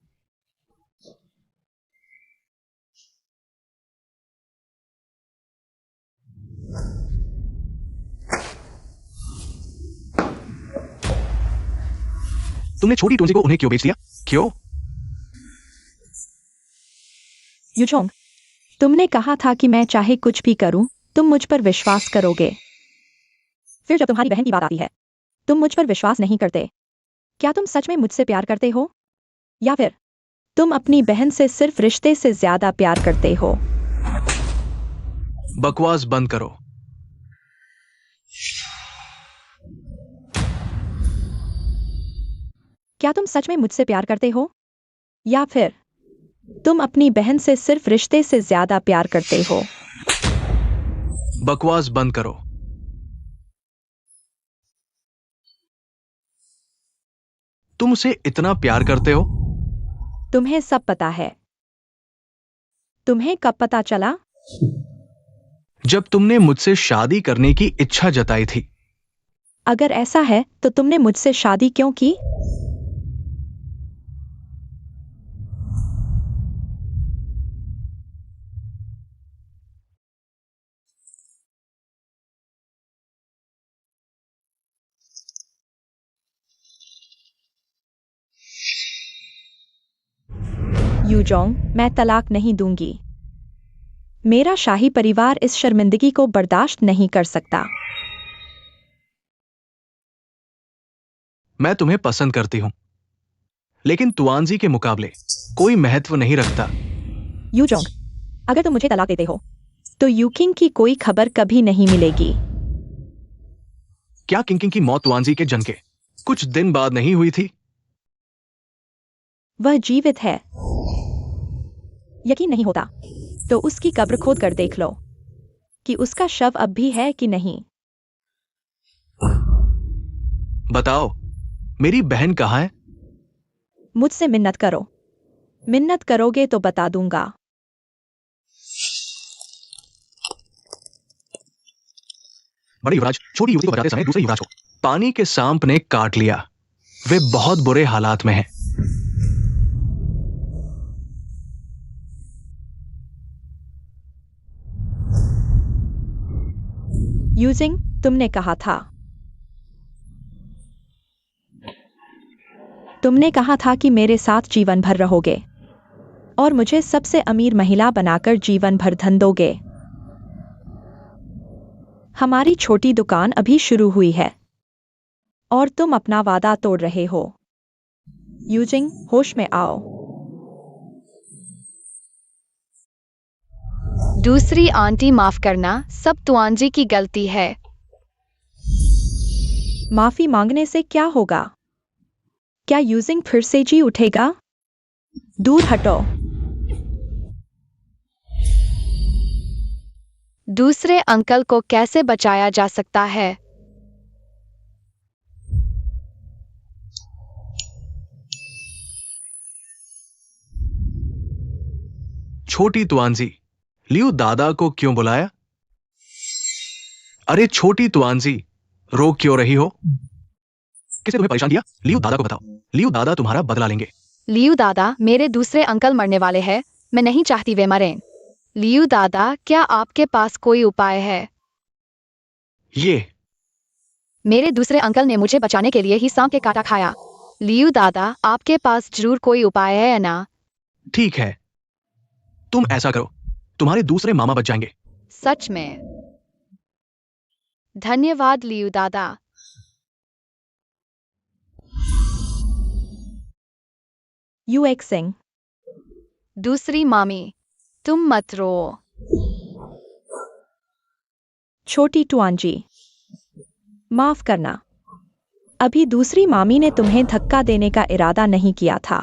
तुमने छोटी टोंजी को उन्हें क्यों बेच दिया? क्यों? यूचोंग, तुमने कहा था कि मैं चाहे कुछ भी करूं, तुम मुझ पर विश्वास करोगे। फिर जब तुम्हारी बहन की बात आती है, तुम मुझ पर विश्वास नहीं करते। क्या तुम सच में मुझसे प्यार करते हो? या फिर तुम अपनी बहन से सिर्फ रिश्ते से ज्यादा प्यार करते हो? बकवास बंद करो। क्या तुम सच में मुझसे प्यार करते हो? या फिर तुम अपनी बहन से सिर्फ रिश्ते से ज्यादा प्यार करते हो? बकवास बंद करो। तुम उसे इतना प्यार करते हो? तुम्हें सब पता है। तुम्हें कब पता चला? जब तुमने मुझसे शादी करने की इच्छा जताई थी। अगर ऐसा है तो तुमने मुझसे शादी क्यों की? यूजोंग, मैं तलाक नहीं दूंगी। मेरा शाही परिवार इस शर्मिंदगी को बर्दाश्त नहीं कर सकता। मैं तुम्हें पसंद करती हूं, लेकिन तुआंजी के मुकाबले कोई महत्व नहीं रखता। यूजोंग, अगर तुम मुझे तलाक देते हो, तो यूकिंग की कोई खबर कभी नहीं मिलेगी। क्या किंकिंग की मौत तुआंजी के जन्म के कुछ दिन बाद नहीं हुई थी? वह जीवित है। यकीन नहीं होता तो उसकी कब्र खोद कर देख लो कि उसका शव अब भी है कि नहीं। बताओ, मेरी बहन कहाँ है? मुझसे मिन्नत करो। मिन्नत करोगे तो बता दूंगा। बड़े युवराज छोटी युवती को बचाते समय दूसरे युवराज को पानी के सांप ने काट लिया। वे बहुत बुरे हालात में हैं। यूजिंग, तुमने कहा था। तुमने कहा था कि मेरे साथ जीवन भर रहोगे और मुझे सबसे अमीर महिला बनाकर जीवन भर धन दोगे। हमारी छोटी दुकान अभी शुरू हुई है और तुम अपना वादा तोड़ रहे हो। यूजिंग, होश में आओ। दूसरी आंटी, माफ करना, सब तुआंजी की गलती है। माफी मांगने से क्या होगा? क्या यूजिंग फिर से जी उठेगा? दूर हटो। दूसरे अंकल को कैसे बचाया जा सकता है? छोटी तुआंजी, लियो दादा को क्यों बुलाया? अरे छोटी तुआंजी, रो क्यों रही हो? किसे तुम्हें परेशान किया? लियो दादा को बताओ। लियो दादा तुम्हारा बदला लेंगे। लियू दादा, मेरे दूसरे अंकल मरने वाले हैं। मैं नहीं चाहती वे मरें। लियू दादा, क्या आपके पास कोई उपाय है? ये मेरे दूसरे अंकल ने मुझे बचाने के लिए ही सांप के काटा खाया। लियू दादा, आपके पास जरूर कोई उपाय है ना? ठीक है, तुम ऐसा करो, तुम्हारे दूसरे मामा बच जाएंगे। सच में? धन्यवाद लियू दादा। यूएक्सिंग, दूसरी मामी, तुम मत रो। छोटी टुआंजी, माफ करना। अभी दूसरी मामी ने तुम्हें धक्का देने का इरादा नहीं किया था।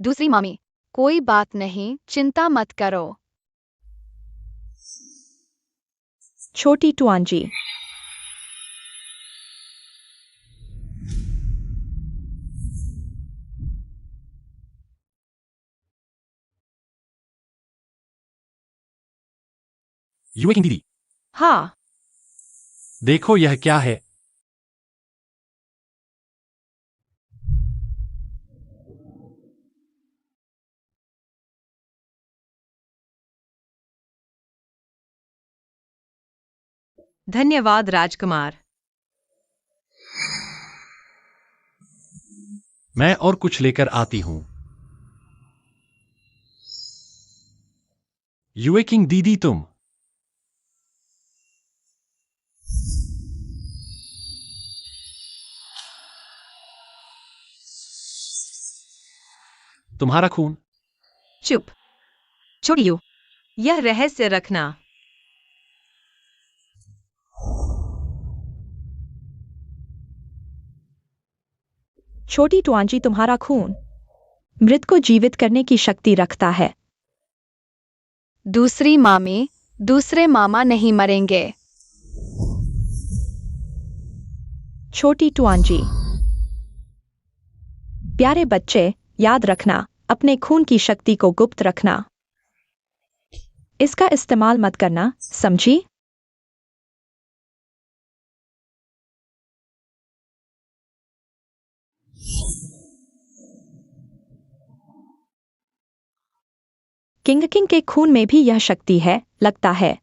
दूसरी मामी, कोई बात नहीं, चिंता मत करो। छोटी टुआंजी, युवकिंग दीदी, हाँ, देखो यह क्या है। धन्यवाद राजकुमार। मैं और कुछ लेकर आती हूं। युवकिंग दीदी, तुम तुम्हारा खून। चुप, छोटी यू, यह रहस्य रखना। छोटी टुआंजी, तुम्हारा खून मृत को जीवित करने की शक्ति रखता है। दूसरी मामी, दूसरे मामा नहीं मरेंगे। छोटी टुआंजी, प्यारे बच्चे, याद रखना, अपने खून की शक्ति को गुप्त रखना। इसका इस्तेमाल मत करना, समझी? किंग के खून में भी यह शक्ति है, लगता है।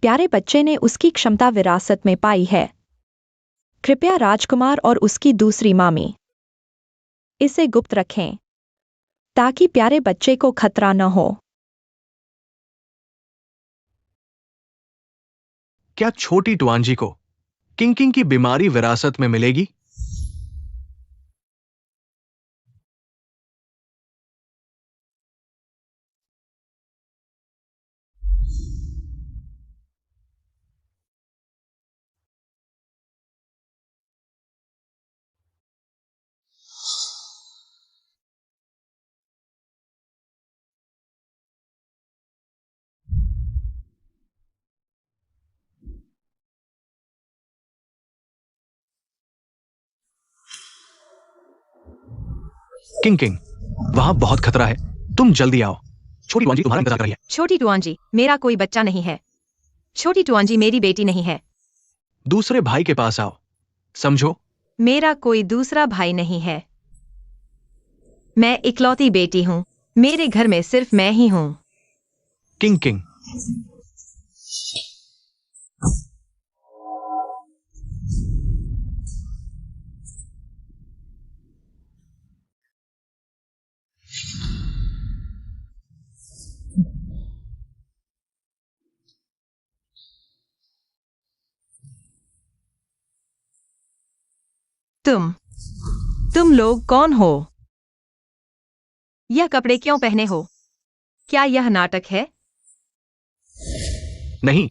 प्यारे बच्चे ने उसकी क्षमता विरासत में पाई है। कृपया राजकुमार और उसकी दूसरी मामी इसे गुप्त रखें, ताकि प्यारे बच्चे को खतरा न हो। क्या छोटी टुआंजी को किंग की बीमारी विरासत में मिलेगी? किंग, वहां बहुत खतरा है, तुम जल्दी आओ। छोटी टुआंजी तुम्हारा इंतजार कर रही है। छोटी टुआंजी, मेरा कोई बच्चा नहीं है। छोटी टुआंजी मेरी बेटी नहीं है। दूसरे भाई के पास आओ, समझो? मेरा कोई दूसरा भाई नहीं है। मैं इकलौती बेटी हूँ। मेरे घर में सिर्फ मैं ही हूँ। किंग, तुम लोग कौन हो? यह कपड़े क्यों पहने हो? क्या यह नाटक है? नहीं,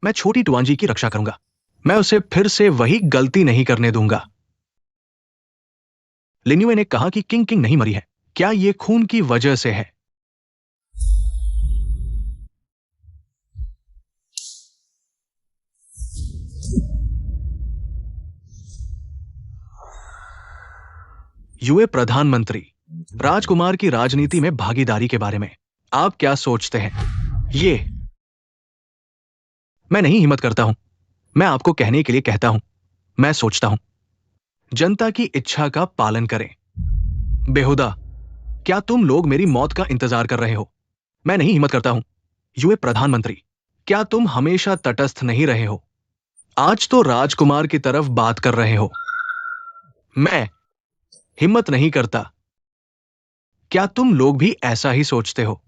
मैं छोटी टुआंजी की रक्षा करूंगा। मैं उसे फिर से वही गलती नहीं करने दूंगा। लिन्युए ने कहा कि किंग नहीं मरी है। क्या यह खून की वजह से है? युए प्रधानमंत्री, राजकुमार की राजनीति में भागीदारी के बारे में आप क्या सोचते हैं? मैं नहीं हिम्मत करता हूं। मैं आपको कहने के लिए कहता हूं। मैं सोचता हूं, जनता की इच्छा का पालन करें। बेहुदा, क्या तुम लोग मेरी मौत का इंतजार कर रहे हो? मैं नहीं हिम्मत करता हूं। युए प्रधानमंत्री, क्या तुम हमेशा तटस्थ नहीं रहे हो? आज तो राजकुमार की तरफ बात कर रहे हो। मैं हिम्मत नहीं करता। क्या तुम लोग भी ऐसा ही सोचते हो?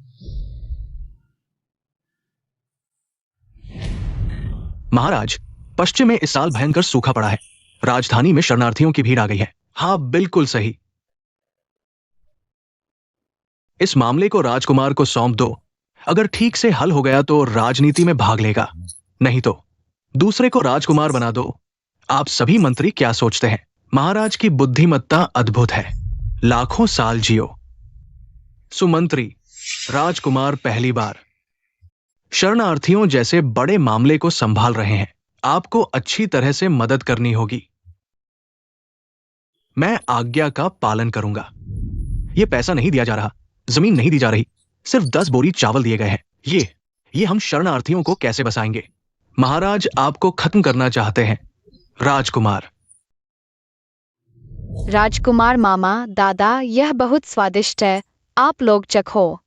महाराज, पश्चिम में इस साल भयंकर सूखा पड़ा है। राजधानी में शरणार्थियों की भीड़ आ गई है। हाँ, बिल्कुल सही। इस मामले को राजकुमार को सौंप दो। अगर ठीक से हल हो गया तो राजनीति में भाग लेगा, नहीं तो दूसरे को राजकुमार बना दो। आप सभी मंत्री क्या सोचते हैं? महाराज की बुद्धिमत्ता अद्भुत है, लाखों साल जियो। सुमंत्री, राजकुमार पहली बार शरणार्थियों जैसे बड़े मामले को संभाल रहे हैं। आपको अच्छी तरह से मदद करनी होगी। मैं आज्ञा का पालन करूंगा। यह पैसा नहीं दिया जा रहा, जमीन नहीं दी जा रही, सिर्फ 10 बोरी चावल दिए गए हैं। ये हम शरणार्थियों को कैसे बसाएंगे? महाराज आपको खत्म करना चाहते हैं। राजकुमार, राजकुमार मामा, दादा, यह बहुत स्वादिष्ट है, आप लोग चखो।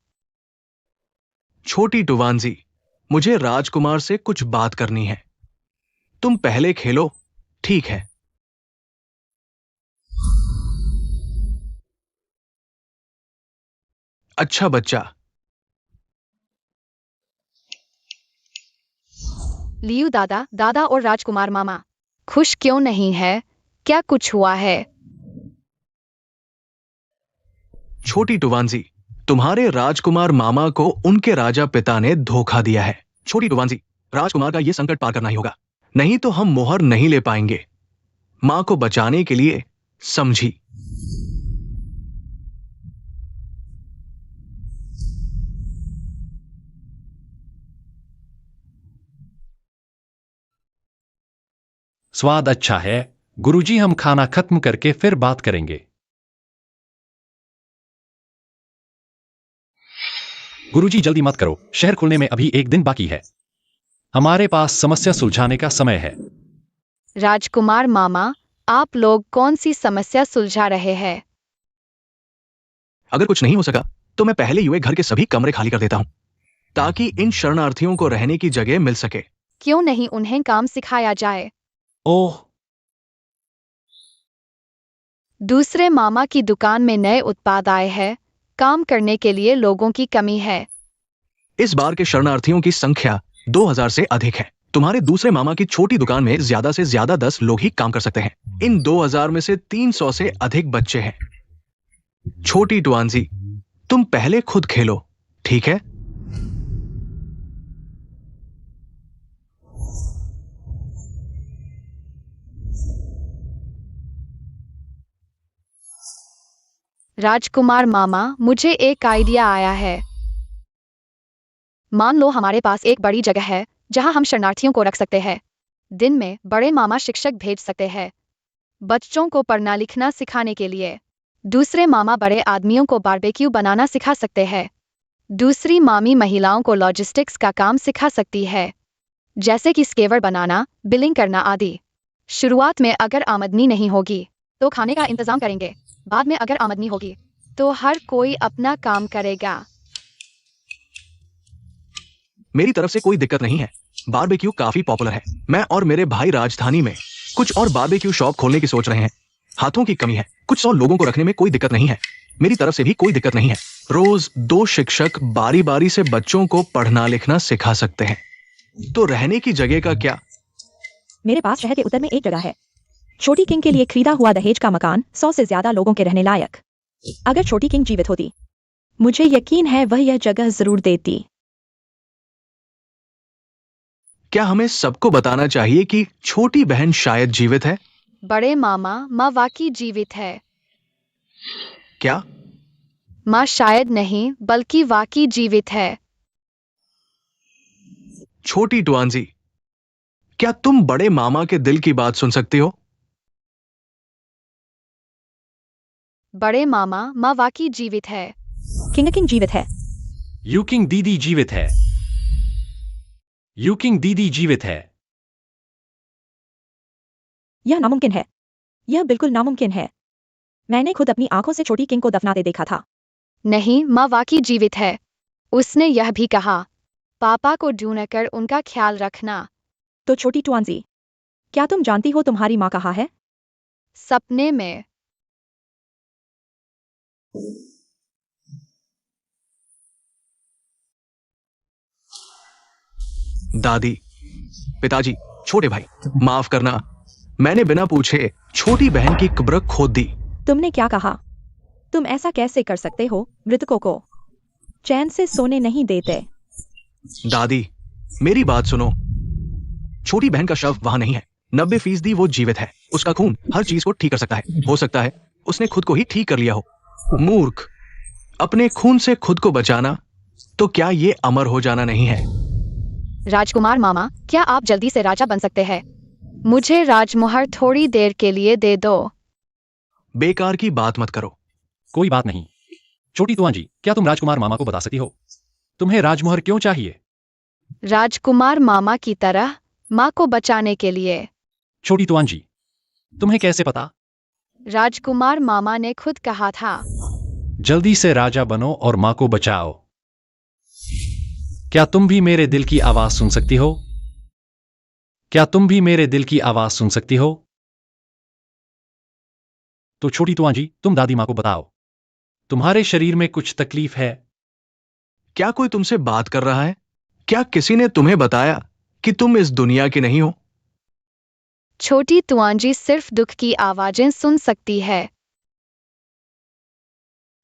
छोटी टुवानजी, मुझे राजकुमार से कुछ बात करनी है। तुम पहले खेलो, ठीक है? अच्छा बच्चा। लियू दादा, दादा और राजकुमार मामा, खुश क्यों नहीं है? क्या कुछ हुआ है? छोटी टुवानजी, तुम्हारे राजकुमार मामा को उनके राजा पिता ने धोखा दिया है। छोटी टुवानजी, राजकुमार का यह संकट पार करना ही होगा, नहीं तो हम मोहर नहीं ले पाएंगे। मां को बचाने के लिए, समझी? स्वाद अच्छा है गुरुजी, हम खाना खत्म करके फिर बात करेंगे। गुरुजी जल्दी मत करो, शहर खुलने में अभी 1 दिन बाकी है। हमारे पास समस्या सुलझाने का समय है। राजकुमार मामा, आप लोग कौन सी समस्या सुलझा रहे हैं? अगर कुछ नहीं हो सका तो मैं पहले युए घर के सभी कमरे खाली कर देता हूं, ताकि इन शरणार्थियों को रहने की जगह मिल सके। क्यों नहीं उन्हें काम सिखाया जाए? ओह, दूसरे मामा की दुकान में नए उत्पाद आए हैं, काम करने के लिए लोगों की कमी है। इस बार के शरणार्थियों की संख्या 2000 से अधिक है। तुम्हारे दूसरे मामा की छोटी दुकान में ज्यादा से ज्यादा 10 लोग ही काम कर सकते हैं। इन 2000 में से 300 से अधिक बच्चे हैं। छोटी टुआनजी, तुम पहले खुद खेलो, ठीक है? राजकुमार मामा, मुझे एक आइडिया आया है। मान लो हमारे पास एक बड़ी जगह है जहां हम शरणार्थियों को रख सकते हैं। दिन में बड़े मामा शिक्षक भेज सकते हैं बच्चों को पढ़ना लिखना सिखाने के लिए। दूसरे मामा बड़े आदमियों को बारबेक्यू बनाना सिखा सकते हैं। दूसरी मामी महिलाओं को लॉजिस्टिक्स का काम सिखा सकती है, जैसे कि स्केवर बनाना, बिलिंग करना आदि। शुरुआत में अगर आमदनी नहीं होगी तो खाने का इंतजाम करेंगे। बाद में अगर आमदनी होगी तो हर कोई अपना काम करेगा। मेरी तरफ से कोई दिक्कत नहीं है। बारबेक्यू काफी पॉपुलर है। मैं और मेरे भाई राजधानी में कुछ और बारबेक्यू शॉप खोलने की सोच रहे हैं। हाथों की कमी है, कुछ 100 लोगों को रखने में कोई दिक्कत नहीं है। मेरी तरफ से भी कोई दिक्कत नहीं है। रोज 2 शिक्षक बारी बारी से बच्चों को पढ़ना लिखना सिखा सकते हैं। तो रहने की जगह का क्या? मेरे पास शहर के उत्तर में एक जगह है। छोटी किंग के लिए खरीदा हुआ दहेज का मकान, 100 से ज्यादा लोगों के रहने लायक। अगर छोटी किंग जीवित होती, मुझे यकीन है वह यह जगह जरूर देती। क्या हमें सबको बताना चाहिए कि छोटी बहन शायद जीवित है? बड़े मामा, माँ वाकई जीवित है। क्या? माँ शायद नहीं बल्कि वाकई जीवित है। छोटी टुआनजी, क्या तुम बड़े मामा के दिल की बात सुन सकती हो? बड़े मामा, माँ वाकई जीवित है। किंग जीवित है। यूकिंग दीदी जीवित है। यूकिंग दीदी जीवित है। यह नामुमकिन है। यह बिल्कुल नामुमकिन है। मैंने खुद अपनी आंखों से छोटी किंग को दफनाते देखा था। नहीं, माँ वाकई जीवित है। उसने यह भी कहा, पापा को ढूंढकर उनका ख्याल रखना। तो छोटी टुआनजी, क्या तुम जानती हो तुम्हारी माँ कहाँ है? सपने में। दादी, पिताजी, छोटे भाई, माफ करना, मैंने बिना पूछे छोटी बहन की कब्र खोद दी। तुमने क्या कहा? तुम ऐसा कैसे कर सकते हो? मृतकों को चैन से सोने नहीं देते। दादी, मेरी बात सुनो। छोटी बहन का शव वहां नहीं है। 90% वो जीवित है। उसका खून हर चीज को ठीक कर सकता है। हो सकता है उसने खुद को ही ठीक कर लिया हो। मूर्ख, अपने खून से खुद को बचाना, तो क्या ये अमर हो जाना नहीं है? राजकुमार मामा, क्या आप जल्दी से राजा बन सकते हैं? मुझे राजमोहर थोड़ी देर के लिए दे दो। बेकार की बात मत करो। कोई बात नहीं। छोटी तुआं जी, क्या तुम राजकुमार मामा को बता सकती हो तुम्हें राजमोहर क्यों चाहिए? राजकुमार मामा की तरह माँ को बचाने के लिए। छोटी तुआं जी, तुम्हें कैसे पता? राजकुमार मामा ने खुद कहा था। जल्दी से राजा बनो और माँ को बचाओ। क्या तुम भी मेरे दिल की आवाज सुन सकती हो? क्या तुम भी मेरे दिल की आवाज सुन सकती हो? तो छोटी तुआं जी, तुम दादी माँ को बताओ तुम्हारे शरीर में कुछ तकलीफ है। क्या कोई तुमसे बात कर रहा है? क्या किसी ने तुम्हें बताया कि तुम इस दुनिया के नहीं हो? छोटी तुआंजी सिर्फ दुख की आवाजें सुन सकती है।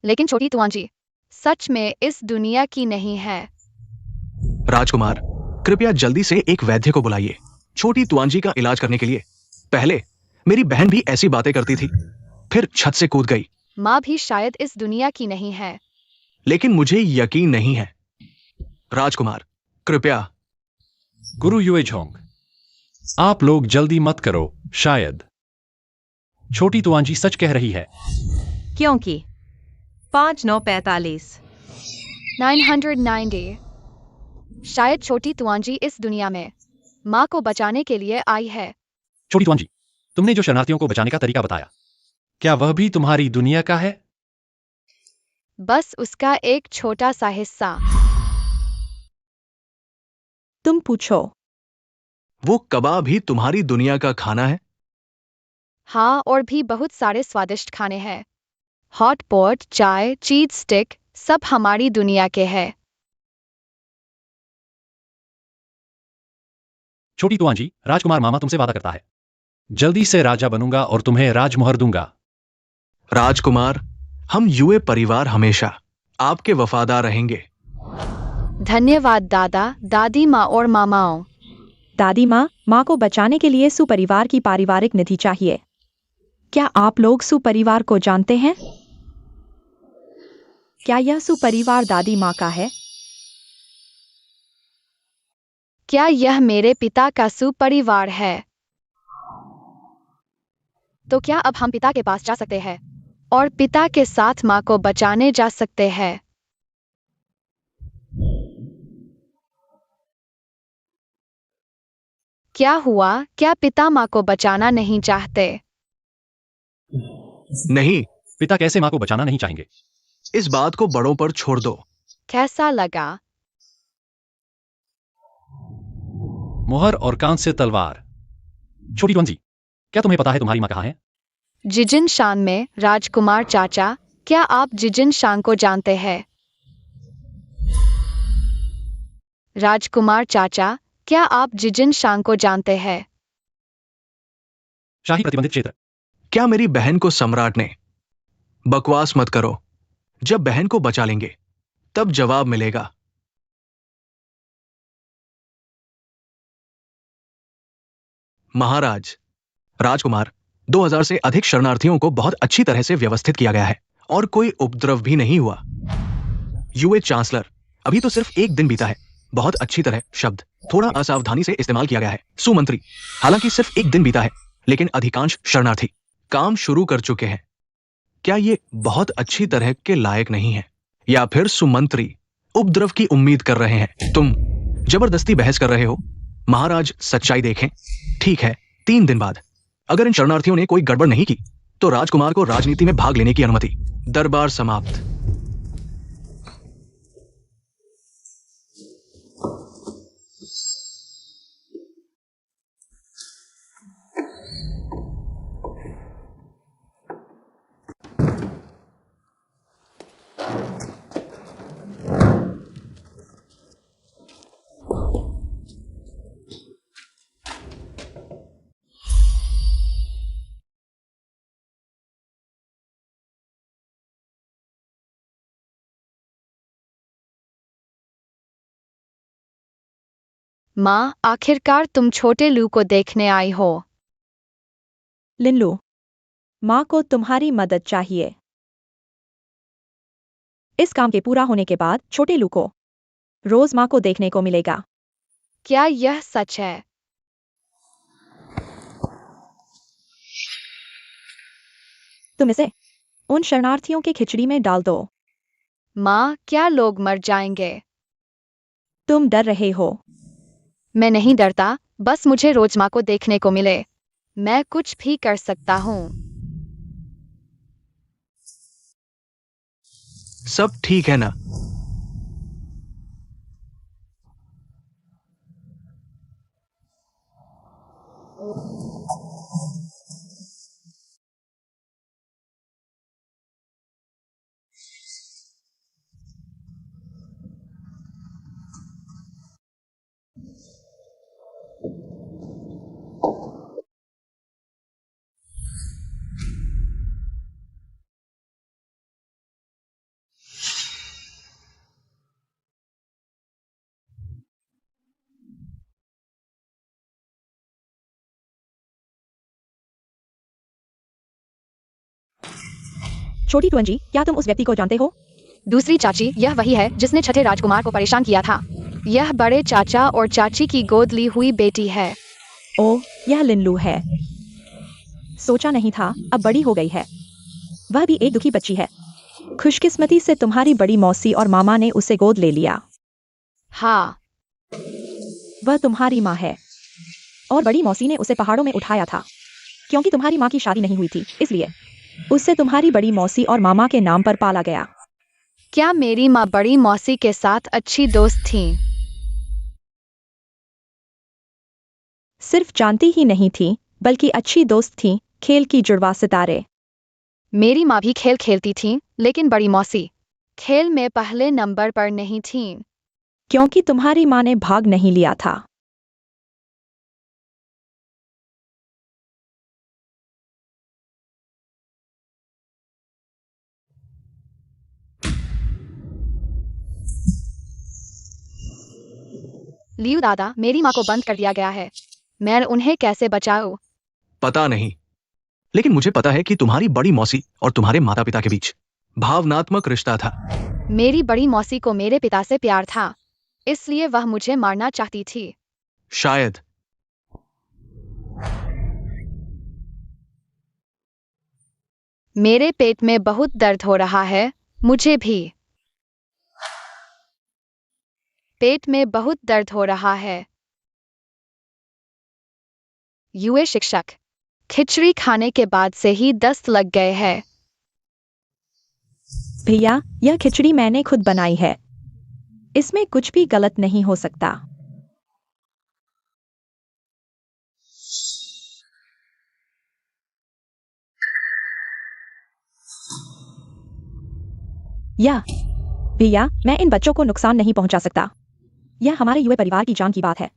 लेकिन छोटी तुआंजी सच में इस दुनिया की नहीं है। राजकुमार, कृपया जल्दी से एक वैद्य को बुलाइए छोटी तुआंजी का इलाज करने के लिए। पहले मेरी बहन भी ऐसी बातें करती थी, फिर छत से कूद गई। माँ भी शायद इस दुनिया की नहीं है। लेकिन मुझे यकीन नहीं है। राजकुमार, कृपया। गुरु युएझोंग, आप लोग जल्दी मत करो। शायद छोटी तुआं जी सच कह रही है। क्योंकि 5945 990 शायद छोटी तुआंजी इस दुनिया में माँ को बचाने के लिए आई है। छोटी तुआं जी, तुमने जो शरणार्थियों को बचाने का तरीका बताया, क्या वह भी तुम्हारी दुनिया का है? बस उसका एक छोटा सा हिस्सा। तुम पूछो। वो कबाब भी तुम्हारी दुनिया का खाना है? हाँ, और भी बहुत सारे स्वादिष्ट खाने हैं। हॉट पॉट, चाय, चीज स्टिक, सब हमारी दुनिया के हैं। छोटी तुआं जी, राजकुमार मामा तुमसे वादा करता है, जल्दी से राजा बनूंगा और तुम्हें राजमोहर दूंगा। राजकुमार, हम युए परिवार हमेशा आपके वफादार रहेंगे। धन्यवाद दादा, दादी माँ और मामाओं। दादी माँ को बचाने के लिए सुपरिवार की पारिवारिक निधि चाहिए। क्या आप लोग सुपरिवार को जानते हैं? क्या यह सुपरिवार दादी माँ का है? क्या यह मेरे पिता का सुपरिवार है? तो क्या अब हम पिता के पास जा सकते हैं और पिता के साथ माँ को बचाने जा सकते हैं? क्या हुआ? क्या पिता माँ को बचाना नहीं चाहते? नहीं, पिता कैसे माँ को बचाना नहीं चाहेंगे? इस बात को बड़ों पर छोड़ दो। कैसा लगा? मोहर और कांच से तलवार। छोटी तुआं जी, क्या तुम्हें पता है तुम्हारी माँ कहाँ है? जिजिन शान में। राजकुमार चाचा, क्या आप जिजिन शान को जानते हैं? राजकुमार चाचा, क्या आप जिजिन शान को जानते हैं? शाही प्रतिबंधित क्षेत्र। क्या मेरी बहन को सम्राट ने? बकवास मत करो। जब बहन को बचा लेंगे तब जवाब मिलेगा। महाराज, राजकुमार, 2000 से अधिक शरणार्थियों को बहुत अच्छी तरह से व्यवस्थित किया गया है और कोई उपद्रव भी नहीं हुआ। यूए चांसलर, अभी तो सिर्फ एक दिन बीता है। बहुत अच्छी तरह शब्द थोड़ा असावधानी से इस्तेमाल किया गया है। सुमंत्री, हालांकि सिर्फ एक दिन बीता है, लेकिन अधिकांश शरणार्थी काम शुरू कर चुके हैं। क्या ये बहुत अच्छी तरह के लायक नहीं है? या फिर सुमंत्री उपद्रव की उम्मीद कर रहे हैं? तुम जबरदस्ती बहस कर रहे हो। महाराज, सच्चाई देखें। ठीक है, 3 दिन बाद अगर इन शरणार्थियों ने कोई गड़बड़ नहीं की तो राजकुमार को राजनीति में भाग लेने की अनुमति। दरबार समाप्त। माँ, आखिरकार तुम छोटे लू को देखने आई हो। लिनलू, माँ को तुम्हारी मदद चाहिए। इस काम के पूरा होने के बाद छोटे लू को रोज माँ को देखने को मिलेगा। क्या यह सच है? तुम इसे उन शरणार्थियों के खिचड़ी में डाल दो। माँ, क्या लोग मर जाएंगे? तुम डर रहे हो। मैं नहीं डरता, बस मुझे रोज माँ को देखने को मिले। मैं कुछ भी कर सकता हूँ। सब ठीक है ना? छोटी ट्वंजी, क्या तुम उस व्यक्ति को जानते हो? दूसरी चाची, यह वही है जिसने छठे राजकुमार को परेशान किया था। यह बड़े चाचा और चाची की गोद ली हुई बेटी है। ओह, यह लिनलू है। सोचा नहीं था, अब बड़ी हो गई है। वह भी एक दुखी बच्ची है। खुशकिस्मती से तुम्हारी बड़ी मौसी और मामा ने उसे गोद ले लिया। हाँ, वह तुम्हारी माँ है। और बड़ी मौसी ने उसे पहाड़ों में उठाया था। क्योंकि तुम्हारी माँ की शादी नहीं हुई थी, इसलिए उससे तुम्हारी बड़ी मौसी और मामा के नाम पर पाला गया। क्या मेरी माँ बड़ी मौसी के साथ अच्छी दोस्त थी? सिर्फ जानती ही नहीं थी, बल्कि अच्छी दोस्त थी। खेल की जुड़वा सितारे। मेरी माँ भी खेल खेलती थी, लेकिन बड़ी मौसी खेल में पहले नंबर पर नहीं थी। क्योंकि तुम्हारी माँ ने भाग नहीं लिया था। लियू दादा, मेरी माँ को बंद कर दिया गया है। मैं उन्हें कैसे बचाऊं? पता नहीं, लेकिन मुझे पता है कि तुम्हारी बड़ी मौसी और तुम्हारे माता पिता के बीच भावनात्मक रिश्ता था। मेरी बड़ी मौसी को मेरे पिता से प्यार था, इसलिए वह मुझे मारना चाहती थी। शायद। मेरे पेट में बहुत दर्द हो रहा है। मुझे भी पेट में बहुत दर्द हो रहा है। युए शिक्षक, खिचड़ी खाने के बाद से ही दस्त लग गए हैं। भैया, यह खिचड़ी मैंने खुद बनाई है। इसमें कुछ भी गलत नहीं हो सकता। या भैया, मैं इन बच्चों को नुकसान नहीं पहुंचा सकता। यह हमारे युवा परिवार की जान की बात है।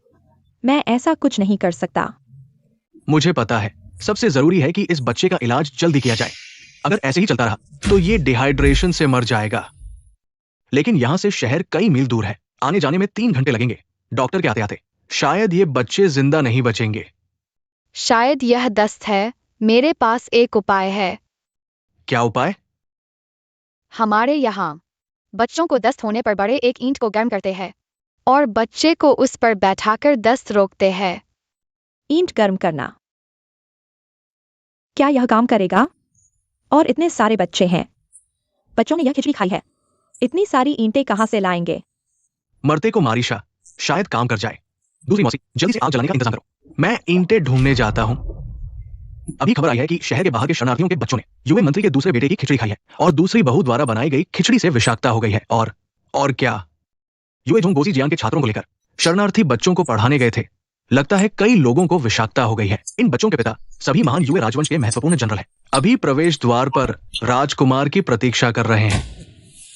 मैं ऐसा कुछ नहीं कर सकता। मुझे पता है, सबसे जरूरी है कि इस बच्चे का इलाज जल्दी किया जाए। अगर ऐसे ही चलता रहा तो ये डिहाइड्रेशन से मर जाएगा। लेकिन यहां से शहर कई मील दूर है। आने जाने में 3 घंटे लगेंगे डॉक्टर के आते आते। शायद ये बच्चे जिंदा नहीं बचेंगे। शायद यह दस्त है। मेरे पास एक उपाय है। क्या उपाय? हमारे यहाँ बच्चों को दस्त होने पर बड़े एक ईंट को गर्म करते हैं और बच्चे को उस पर बैठाकर दस्त रोकते हैं। ईंट गर्म करना, क्या यह काम करेगा? और इतने सारे बच्चे हैं। बच्चों ने यह खिचड़ी खाई है। इतनी सारी ईंटें कहां से लाएंगे? मरते को मारिशा, शायद काम कर जाए। दूसरी मौसी, जल्दी से आग जलाने का इंतजाम करो। मैं ईंटें ढूंढने जाता हूं। अभी खबर आई है कि शहर के बाहर के शरणार्थियों के बच्चों ने युवा मंत्री के दूसरे बेटे की खिचड़ी खाई है और दूसरी बहू द्वारा बनाई गई खिचड़ी से विषाक्तता हो गई है। और क्या? युवे जोंग गोसी जियान के छात्रों को लेकर शरणार्थी बच्चों को पढ़ाने गए थे। लगता है कई लोगों को विषाक्तता हो गई है। इन बच्चों के पिता सभी महान युवे राजवंश के महत्वपूर्ण जनरल हैं। अभी प्रवेश द्वार पर राजकुमार की प्रतीक्षा कर रहे हैं,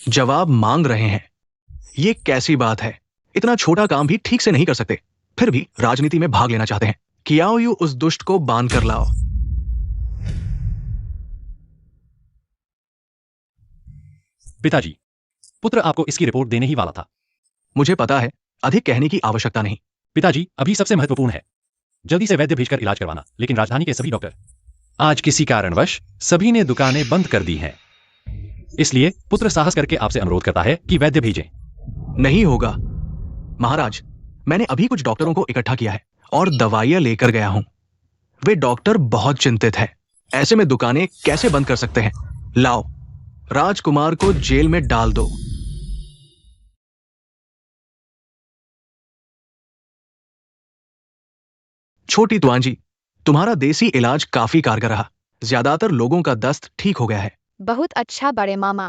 जवाब मांग रहे हैं। ये कैसी बात है? इतना छोटा काम भी ठीक से नहीं कर सकते, फिर भी राजनीति में भाग लेना चाहते हैं। कियाओ यू उस दुष्ट को बांध कर लाओ। पिताजी, पुत्र आपको इसकी रिपोर्ट देने ही वाला था। मुझे पता है, अधिक कहने की आवश्यकता नहीं। पिताजी, अभी सबसे महत्वपूर्ण है जल्दी से वैद्य भेजकर इलाज करवाना, लेकिन राजधानी के सभी डॉक्टर आज किसी कारणवश सभी ने दुकानें बंद कर दी हैं। इसलिए पुत्र साहस करके आपसे अनुरोध करता है कि वैद्य भेजें। नहीं होगा महाराज, मैंने अभी कुछ डॉक्टरों को इकट्ठा किया है और दवाइयां लेकर गया हूं। वे डॉक्टर बहुत चिंतित हैं। ऐसे में दुकानें कैसे बंद कर सकते हैं? लाओ, राजकुमार को जेल में डाल दो। छोटी तुआन जी, तुम्हारा देसी इलाज काफी कारगर रहा। ज्यादातर लोगों का दस्त ठीक हो गया है। बहुत अच्छा बड़े मामा।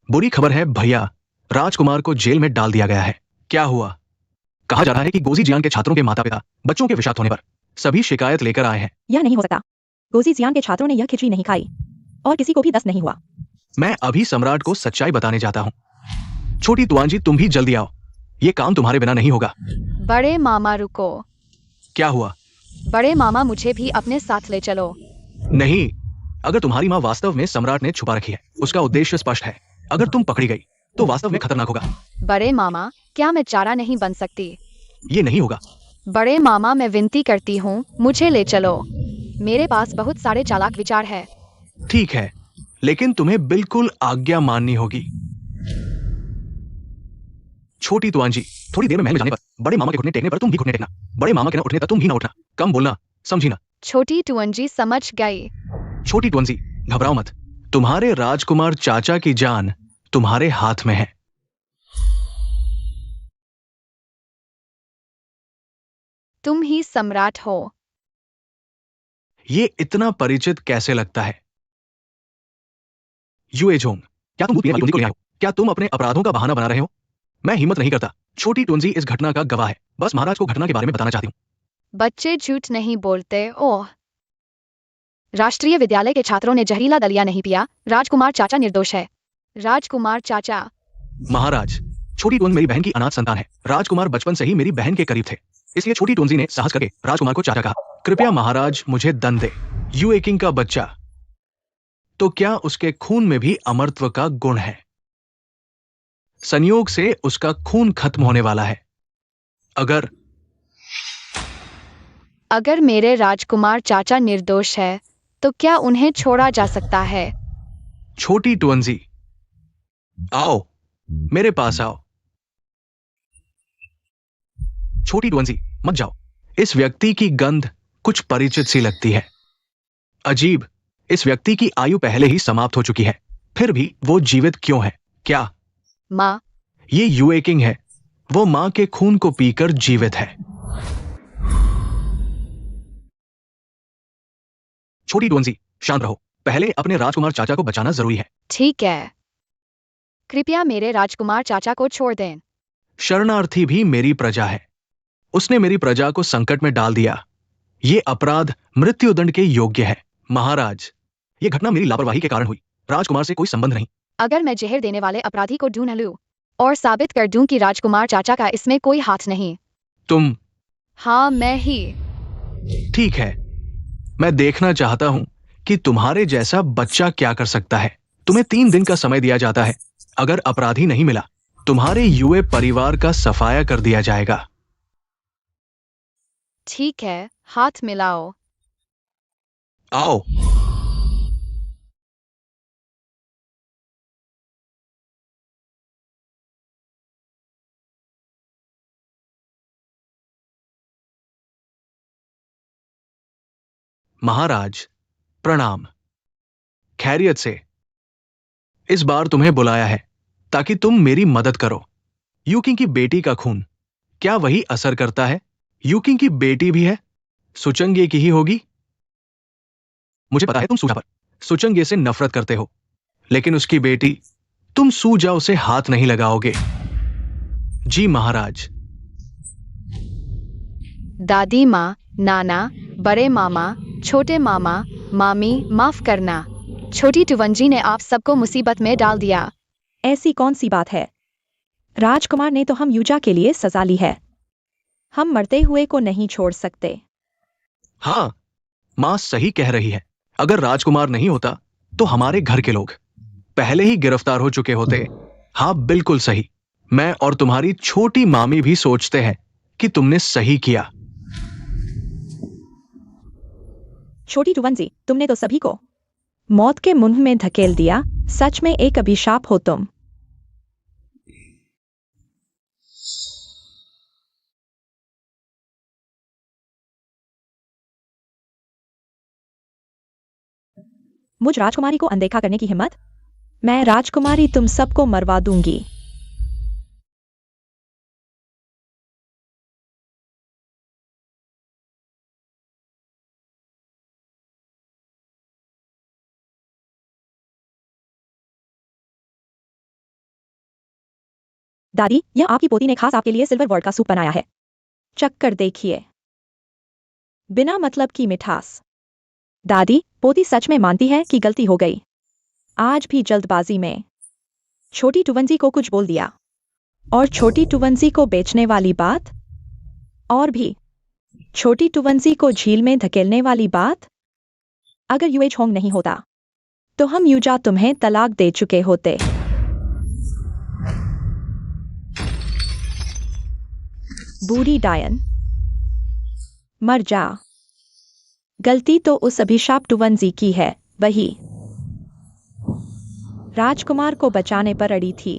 बुरी खबर है भैया, राजकुमार को जेल में डाल दिया गया है। क्या हुआ? कहा जा रहा है कि गोजी जियान के छात्रों के माता पिता बच्चों के विषाक्त होने पर सभी शिकायत लेकर आए हैं। यह नहीं हो सकता। गोजी जियान के छात्रों ने यह खिचड़ी नहीं खाई और किसी को भी दस्त नहीं हुआ। मैं अभी सम्राट को सच्चाई बताने जाता हूँ। छोटी तुआन जी, तुम भी जल्दी आओ। ये काम तुम्हारे बिना नहीं होगा। बड़े मामा रुको। क्या हुआ? बड़े मामा, मुझे भी अपने साथ ले चलो। नहीं, अगर तुम्हारी माँ वास्तव में सम्राट ने छुपा रखी है, उसका उद्देश्य स्पष्ट है। अगर तुम पकड़ी गई तो वास्तव में खतरनाक होगा। बड़े मामा, क्या मैं चारा नहीं बन सकती? ये नहीं होगा। बड़े मामा, मैं विनती करती हूँ, मुझे ले चलो। मेरे पास बहुत सारे चालाक विचार है। ठीक है, लेकिन तुम्हें बिल्कुल आज्ञा माननी होगी। छोटी तुआन जी, थोड़ी देर में महल में जाने पर बड़े मामा के घुटने टेकने पर तुम भी घुटने टेकना। बड़े मामा के न उठने तक तुम भी ना उठना। कम बोलना, समझी ना? छोटी टुअन जी समझ गई। छोटी तुआन जी, घबराओ मत। तुम्हारे राजकुमार चाचा की जान तुम्हारे हाथ में है। तुम ही सम्राट हो। ये इतना परिचित कैसे लगता है? युएझोंग, क्या तुम दूध पीने वाली टुनजी को ले आए हो? क्या तुम अपने अपराधों का बहाना बना रहे हो? मैं हिम्मत नहीं करता। छोटी टुनजी इस घटना का गवाह है। बस महाराज को घटना के बारे में बताना चाहती हूँ। बच्चे झूठ नहीं बोलते। ओह, राष्ट्रीय विद्यालय के छात्रों ने जहरीला दलिया नहीं पिया। राजकुमार चाचा निर्दोष है। राजकुमार चाचा। महाराज, छोटी टुन मेरी बहन की अनाथ संतान है। राजकुमार बचपन से ही मेरी बहन के करीब थे, इसलिए छोटी टुनजी ने साहस करके राजकुमार को चाचा कहा। कृपया महाराज मुझे दंड दे। युए किंग का बच्चा, तो क्या उसके खून में भी अमरत्व का गुण है? संयोग से उसका खून खत्म होने वाला है। अगर मेरे राजकुमार चाचा निर्दोष है तो क्या उन्हें छोड़ा जा सकता है? छोटी टुनजी, आओ, मेरे पास आओ। छोटी टुनजी, मत जाओ। इस व्यक्ति की गंध कुछ परिचित सी लगती है। अजीब, इस व्यक्ति की आयु पहले ही समाप्त हो चुकी है, फिर भी वो जीवित क्यों है? क्या माँ? ये युए किंग है। वो मां के खून को पीकर जीवित है। छोटी टुनजी, शांत रहो। पहले अपने राजकुमार चाचा को बचाना जरूरी है। ठीक है, कृपया मेरे राजकुमार चाचा को छोड़ दें। शरणार्थी भी मेरी प्रजा है। उसने मेरी प्रजा को संकट में डाल दिया। ये अपराध मृत्युदंड के योग्य है। महाराज, ये घटना मेरी लापरवाही के कारण हुई। राजकुमार से कोई संबंध नहीं। अगर मैं जहर देने वाले अपराधी को ढूंढ लूं और साबित कर दूं कि राजकुमार चाचा का इसमें कोई हाथ नहीं। तुम? हाँ, मैं ही। ठीक है, मैं देखना चाहता हूं कि तुम्हारे जैसा बच्चा क्या कर सकता है। तुम्हें 3 दिन का समय दिया जाता है। अगर अपराधी नहीं मिला, तुम्हारे युए परिवार का सफाया कर दिया जाएगा। ठीक है, हाथ मिलाओ। आओ। महाराज, प्रणाम। खैरियत से। इस बार तुम्हें बुलाया है ताकि तुम मेरी मदद करो। यूकिंग की बेटी का खून, क्या वही असर करता है? यूकिंग की बेटी भी है। सुचंगे की ही होगी। मुझे पता है तुम सूजा पर सुचंगे से नफरत करते हो, लेकिन उसकी बेटी, तुम सूजा उसे हाथ नहीं लगाओगे। जी महाराज। दादी माँ, नाना, बड़े मामा, छोटे मामा, मामी, माफ करना। छोटी टुवंजी ने आप सबको मुसीबत में डाल दिया। ऐसी कौन सी बात है? राजकुमार ने तो हम यूजा के लिए सजा ली है। हम मरते हुए को नहीं छोड़ सकते। हाँ, मां सही कह रही है। अगर राजकुमार नहीं होता तो हमारे घर के लोग पहले ही गिरफ्तार हो चुके होते। हाँ, बिल्कुल सही। मैं और तुम्हारी छोटी मामी भी सोचते हैं कि तुमने सही किया। छोटी टुवंजी, तुमने तो सभी को मौत के मुंह में धकेल दिया। सच में एक अभिशाप हो तुम। मुझ राजकुमारी को अनदेखा करने की हिम्मत? मैं राजकुमारी तुम सबको मरवा दूंगी। दादी, यह आपकी पोती ने खास आपके लिए सिल्वर वर्ड का सूप बनाया है। चक्कर देखिए, बिना मतलब की मिठास। दादी, पोती सच में मानती है कि गलती हो गई। आज भी जल्दबाजी में छोटी टुवंजी को कुछ बोल दिया, और छोटी टुवंजी को बेचने वाली बात, और भी छोटी टुवंजी को झील में धकेलने वाली बात। अगर यूएच होंग नहीं होता तो हम यूजा तुम्हें तलाक दे चुके होते। बूढ़ी डायन, मर जा। गलती तो उस अभिशाप टुवंजी की है, वही राजकुमार को बचाने पर अड़ी थी।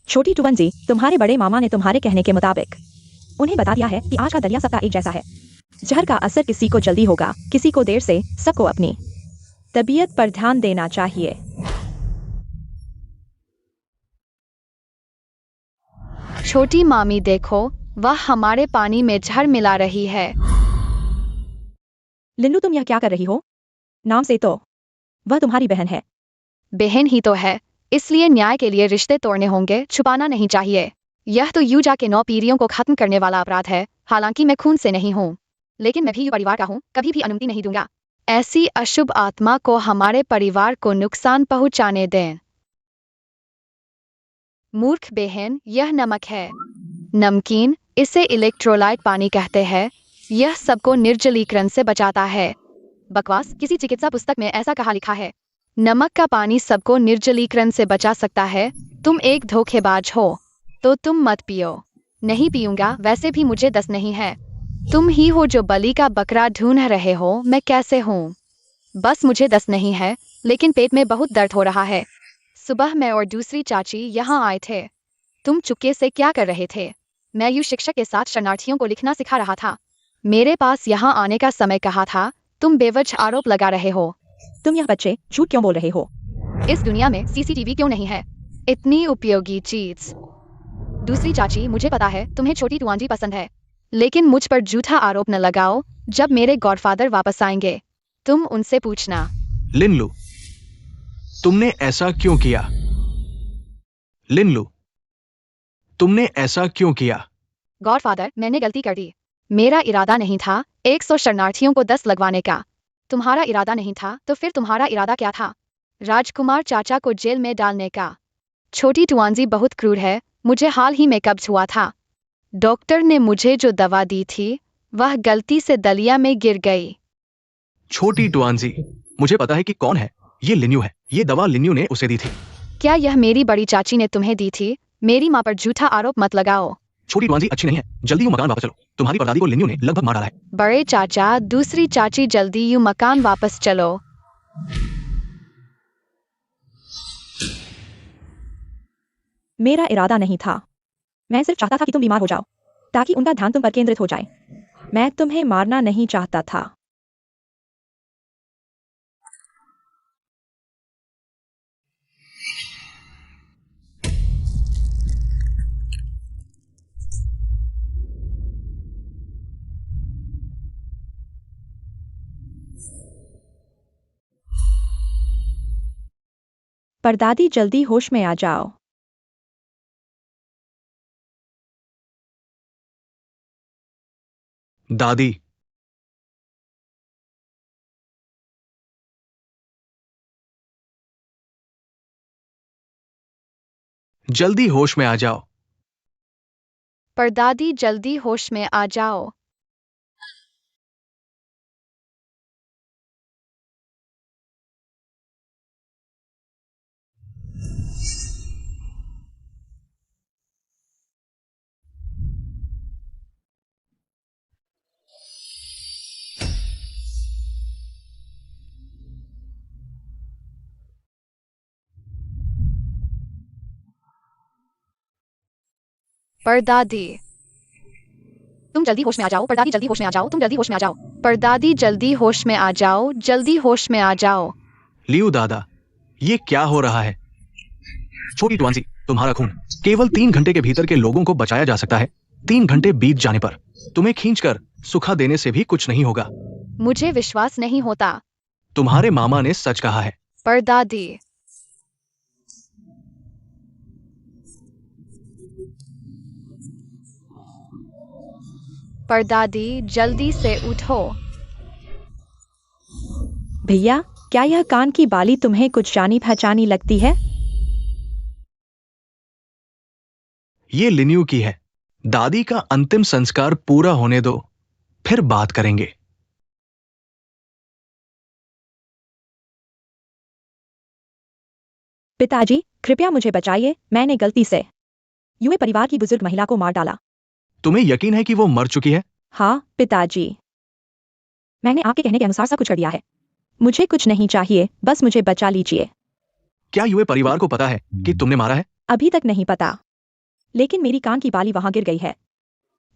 छोटी टुवंजी, तुम्हारे बड़े मामा ने तुम्हारे कहने के मुताबिक उन्हें बता दिया है कि आज का दरिया सबका एक जैसा है। जहर का असर किसी को जल्दी होगा, किसी को देर से। सबको अपनी तबीयत पर ध्यान देना चाहिए। छोटी मामी देखो, वह हमारे पानी में जहर मिला रही है। लिन्नू, तुम यह क्या कर रही हो? नाम से तो वह तुम्हारी बहन है। बहन ही तो है, इसलिए न्याय के लिए रिश्ते तोड़ने होंगे, छुपाना नहीं चाहिए। यह तो यूजा के 9 पीढ़ियों को खत्म करने वाला अपराध है। हालांकि मैं खून से नहीं हूँ, लेकिन मैं भी यू परिवार का हूँ, कभी भी अनुमति नहीं दूंगा। ऐसी अशुभ आत्मा को हमारे परिवार को नुकसान पहुंचाने दें। मूर्ख बहन, यह नमक है। नमकीन, इसे इलेक्ट्रोलाइट पानी कहते हैं। यह सबको निर्जलीकरण से बचाता है। बकवास, किसी चिकित्सा पुस्तक में ऐसा कहा लिखा है। नमक का पानी सबको निर्जलीकरण से बचा सकता है। तुम एक धोखेबाज हो, तो तुम मत पियो। नहीं पीऊंगा, वैसे भी मुझे 10 नहीं है। तुम ही हो जो बलि का बकरा ढूंढ रहे हो। मैं कैसे हूँ? बस मुझे 10 नहीं है, लेकिन पेट में बहुत दर्द हो रहा है। सुबह मैं और दूसरी चाची यहाँ आए थे। तुम चुपके से क्या कर रहे थे? मैं यू शिक्षक के साथ शरणार्थियों को लिखना सिखा रहा था। मेरे पास यहाँ आने का समय कहा था। तुम बेवजह आरोप लगा रहे हो। तुम यह बच्चे झूठ क्यों बोल रहे हो? इस दुनिया में सीसीटीवी क्यों नहीं है? इतनी उपयोगी चीज। दूसरी चाची, मुझे पता है तुम्हें छोटी टुआंजी पसंद है, लेकिन मुझ पर झूठा आरोप न लगाओ। जब मेरे गॉडफादर वापस आएंगे, तुम उनसे पूछना। लिनलू, तुमने ऐसा क्यों किया? लिनलू, तुमने ऐसा क्यों किया? गॉडफादर, मैंने गलती कर दी। मेरा इरादा नहीं था 100 शरणार्थियों को 10 लगवाने का। तुम्हारा इरादा नहीं था तो फिर तुम्हारा इरादा क्या था? राजकुमार चाचा को जेल में डालने का। छोटी टुआंजी बहुत क्रूर है। मुझे हाल ही में कब्ज हुआ था। डॉक्टर ने मुझे जो दवा दी थी, वह गलती से दलिया में गिर गई। छोटी टुआंजी, मुझे पता है कि कौन है। ये लिन्यू है। ये दवा लिन्यू ने उसे दी थी। क्या यह मेरी बड़ी चाची ने तुम्हें दी थी? मेरी माँ पर झूठा आरोप मत लगाओ। छोटी टुआंजी अच्छी नहीं है। जल्दी यू मकान वापस चलो। तुम्हारी परदादी को लिन्यू ने लगभग मार डाला है। बड़े चाचा, दूसरी चाची, जल्दी यू मकान वापस चलो। मेरा इरादा नहीं था। मैं सिर्फ चाहता था कि तुम बीमार हो जाओ, ताकि उनका ध्यान तुम पर केंद्रित हो जाए। मैं तुम्हें मारना नहीं चाहता था। परदादी, जल्दी होश में आ जाओ। दादी, जल्दी होश में आ जाओ। परदादी, जल्दी होश में आ जाओ। परदादी, तुम जल्दी होश में आ जाओ। परदादी जल्दी होश में आ जाओ। तुम जल्दी होश में आ जाओ। परदादी जल्दी होश में आ जाओ। जल्दी होश में आ जाओ। लियो दादा, ये क्या हो रहा है? छोटी ट्वांसी, तुम्हारा खून केवल 3 घंटे के भीतर के लोगों को बचाया जा सकता है। 3 घंटे बीत जाने पर तुम्हें खींचकर सुखा देने से भी कुछ नहीं होगा। मुझे विश्वास नहीं होता। तुम्हारे मामा ने सच कहा है। परदादी, परदादी जल्दी से उठो। भैया, क्या यह कान की बाली तुम्हें कुछ जानी पहचानी लगती है? ये लिन्यू की है। दादी का अंतिम संस्कार पूरा होने दो, फिर बात करेंगे। पिताजी, कृपया मुझे बचाइए। मैंने गलती से यूए परिवार की बुजुर्ग महिला को मार डाला। तुम्हें यकीन है कि वो मर चुकी है? हाँ पिताजी, मैंने आपके कहने के अनुसार सब कुछ कर दिया है। मुझे कुछ नहीं चाहिए, बस मुझे बचा लीजिए। क्या यूए परिवार को पता है कि तुमने मारा है? अभी तक नहीं पता, लेकिन मेरी कान की बाली वहां गिर गई है।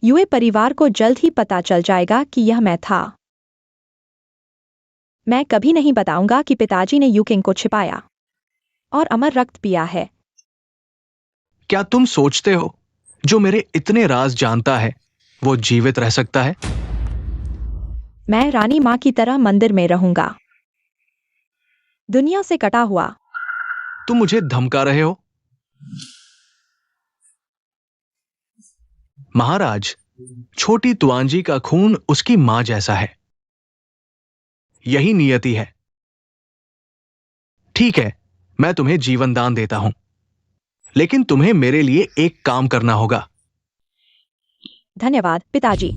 यूए परिवार को जल्द ही पता चल जाएगा कि यह मैं था। मैं कभी नहीं बताऊंगा कि पिताजी ने यूकिंग को छिपाया और अमर रक्त पिया है। क्या तुम सोचते हो जो मेरे इतने राज जानता है वो जीवित रह सकता है? मैं रानी माँ की तरह मंदिर में रहूंगा, दुनिया से कटा हुआ। तुम मुझे धमका रहे हो? महाराज, छोटी तुआंजी का खून उसकी मां जैसा है। यही नियति है। ठीक है, मैं तुम्हें जीवन दान देता हूं, लेकिन तुम्हें मेरे लिए एक काम करना होगा। धन्यवाद पिताजी।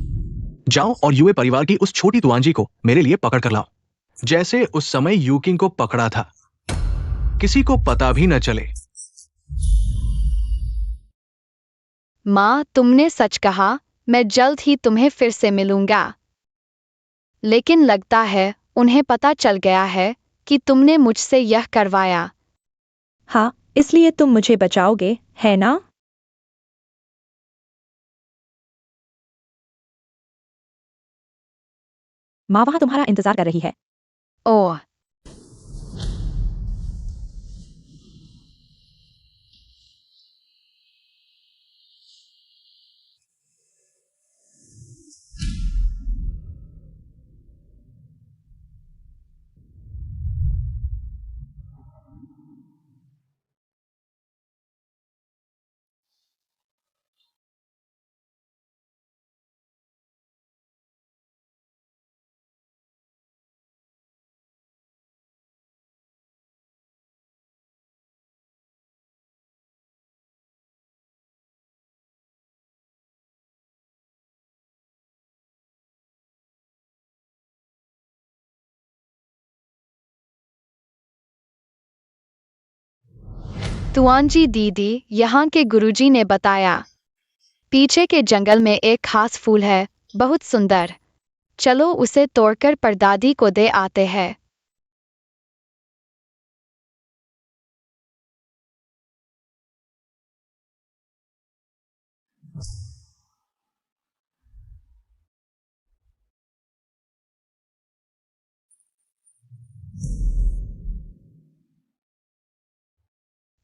जाओ और यूए परिवार की उस छोटी तुआंजी को मेरे लिए पकड़ कर लाओ, जैसे उस समय यूकिंग को पकड़ा था। किसी को पता भी न चले। माँ, तुमने सच कहा। मैं जल्द ही तुम्हें फिर से मिलूंगा। लेकिन लगता है उन्हें पता चल गया है कि तुमने मुझसे यह करवाया। हाँ, इसलिए तुम मुझे बचाओगे, है ना? माँ वहां तुम्हारा इंतजार कर रही है। ओह, तुआंजी दीदी, यहाँ के गुरुजी ने बताया पीछे के जंगल में एक खास फूल है, बहुत सुंदर। चलो उसे तोड़कर परदादी को दे आते हैं।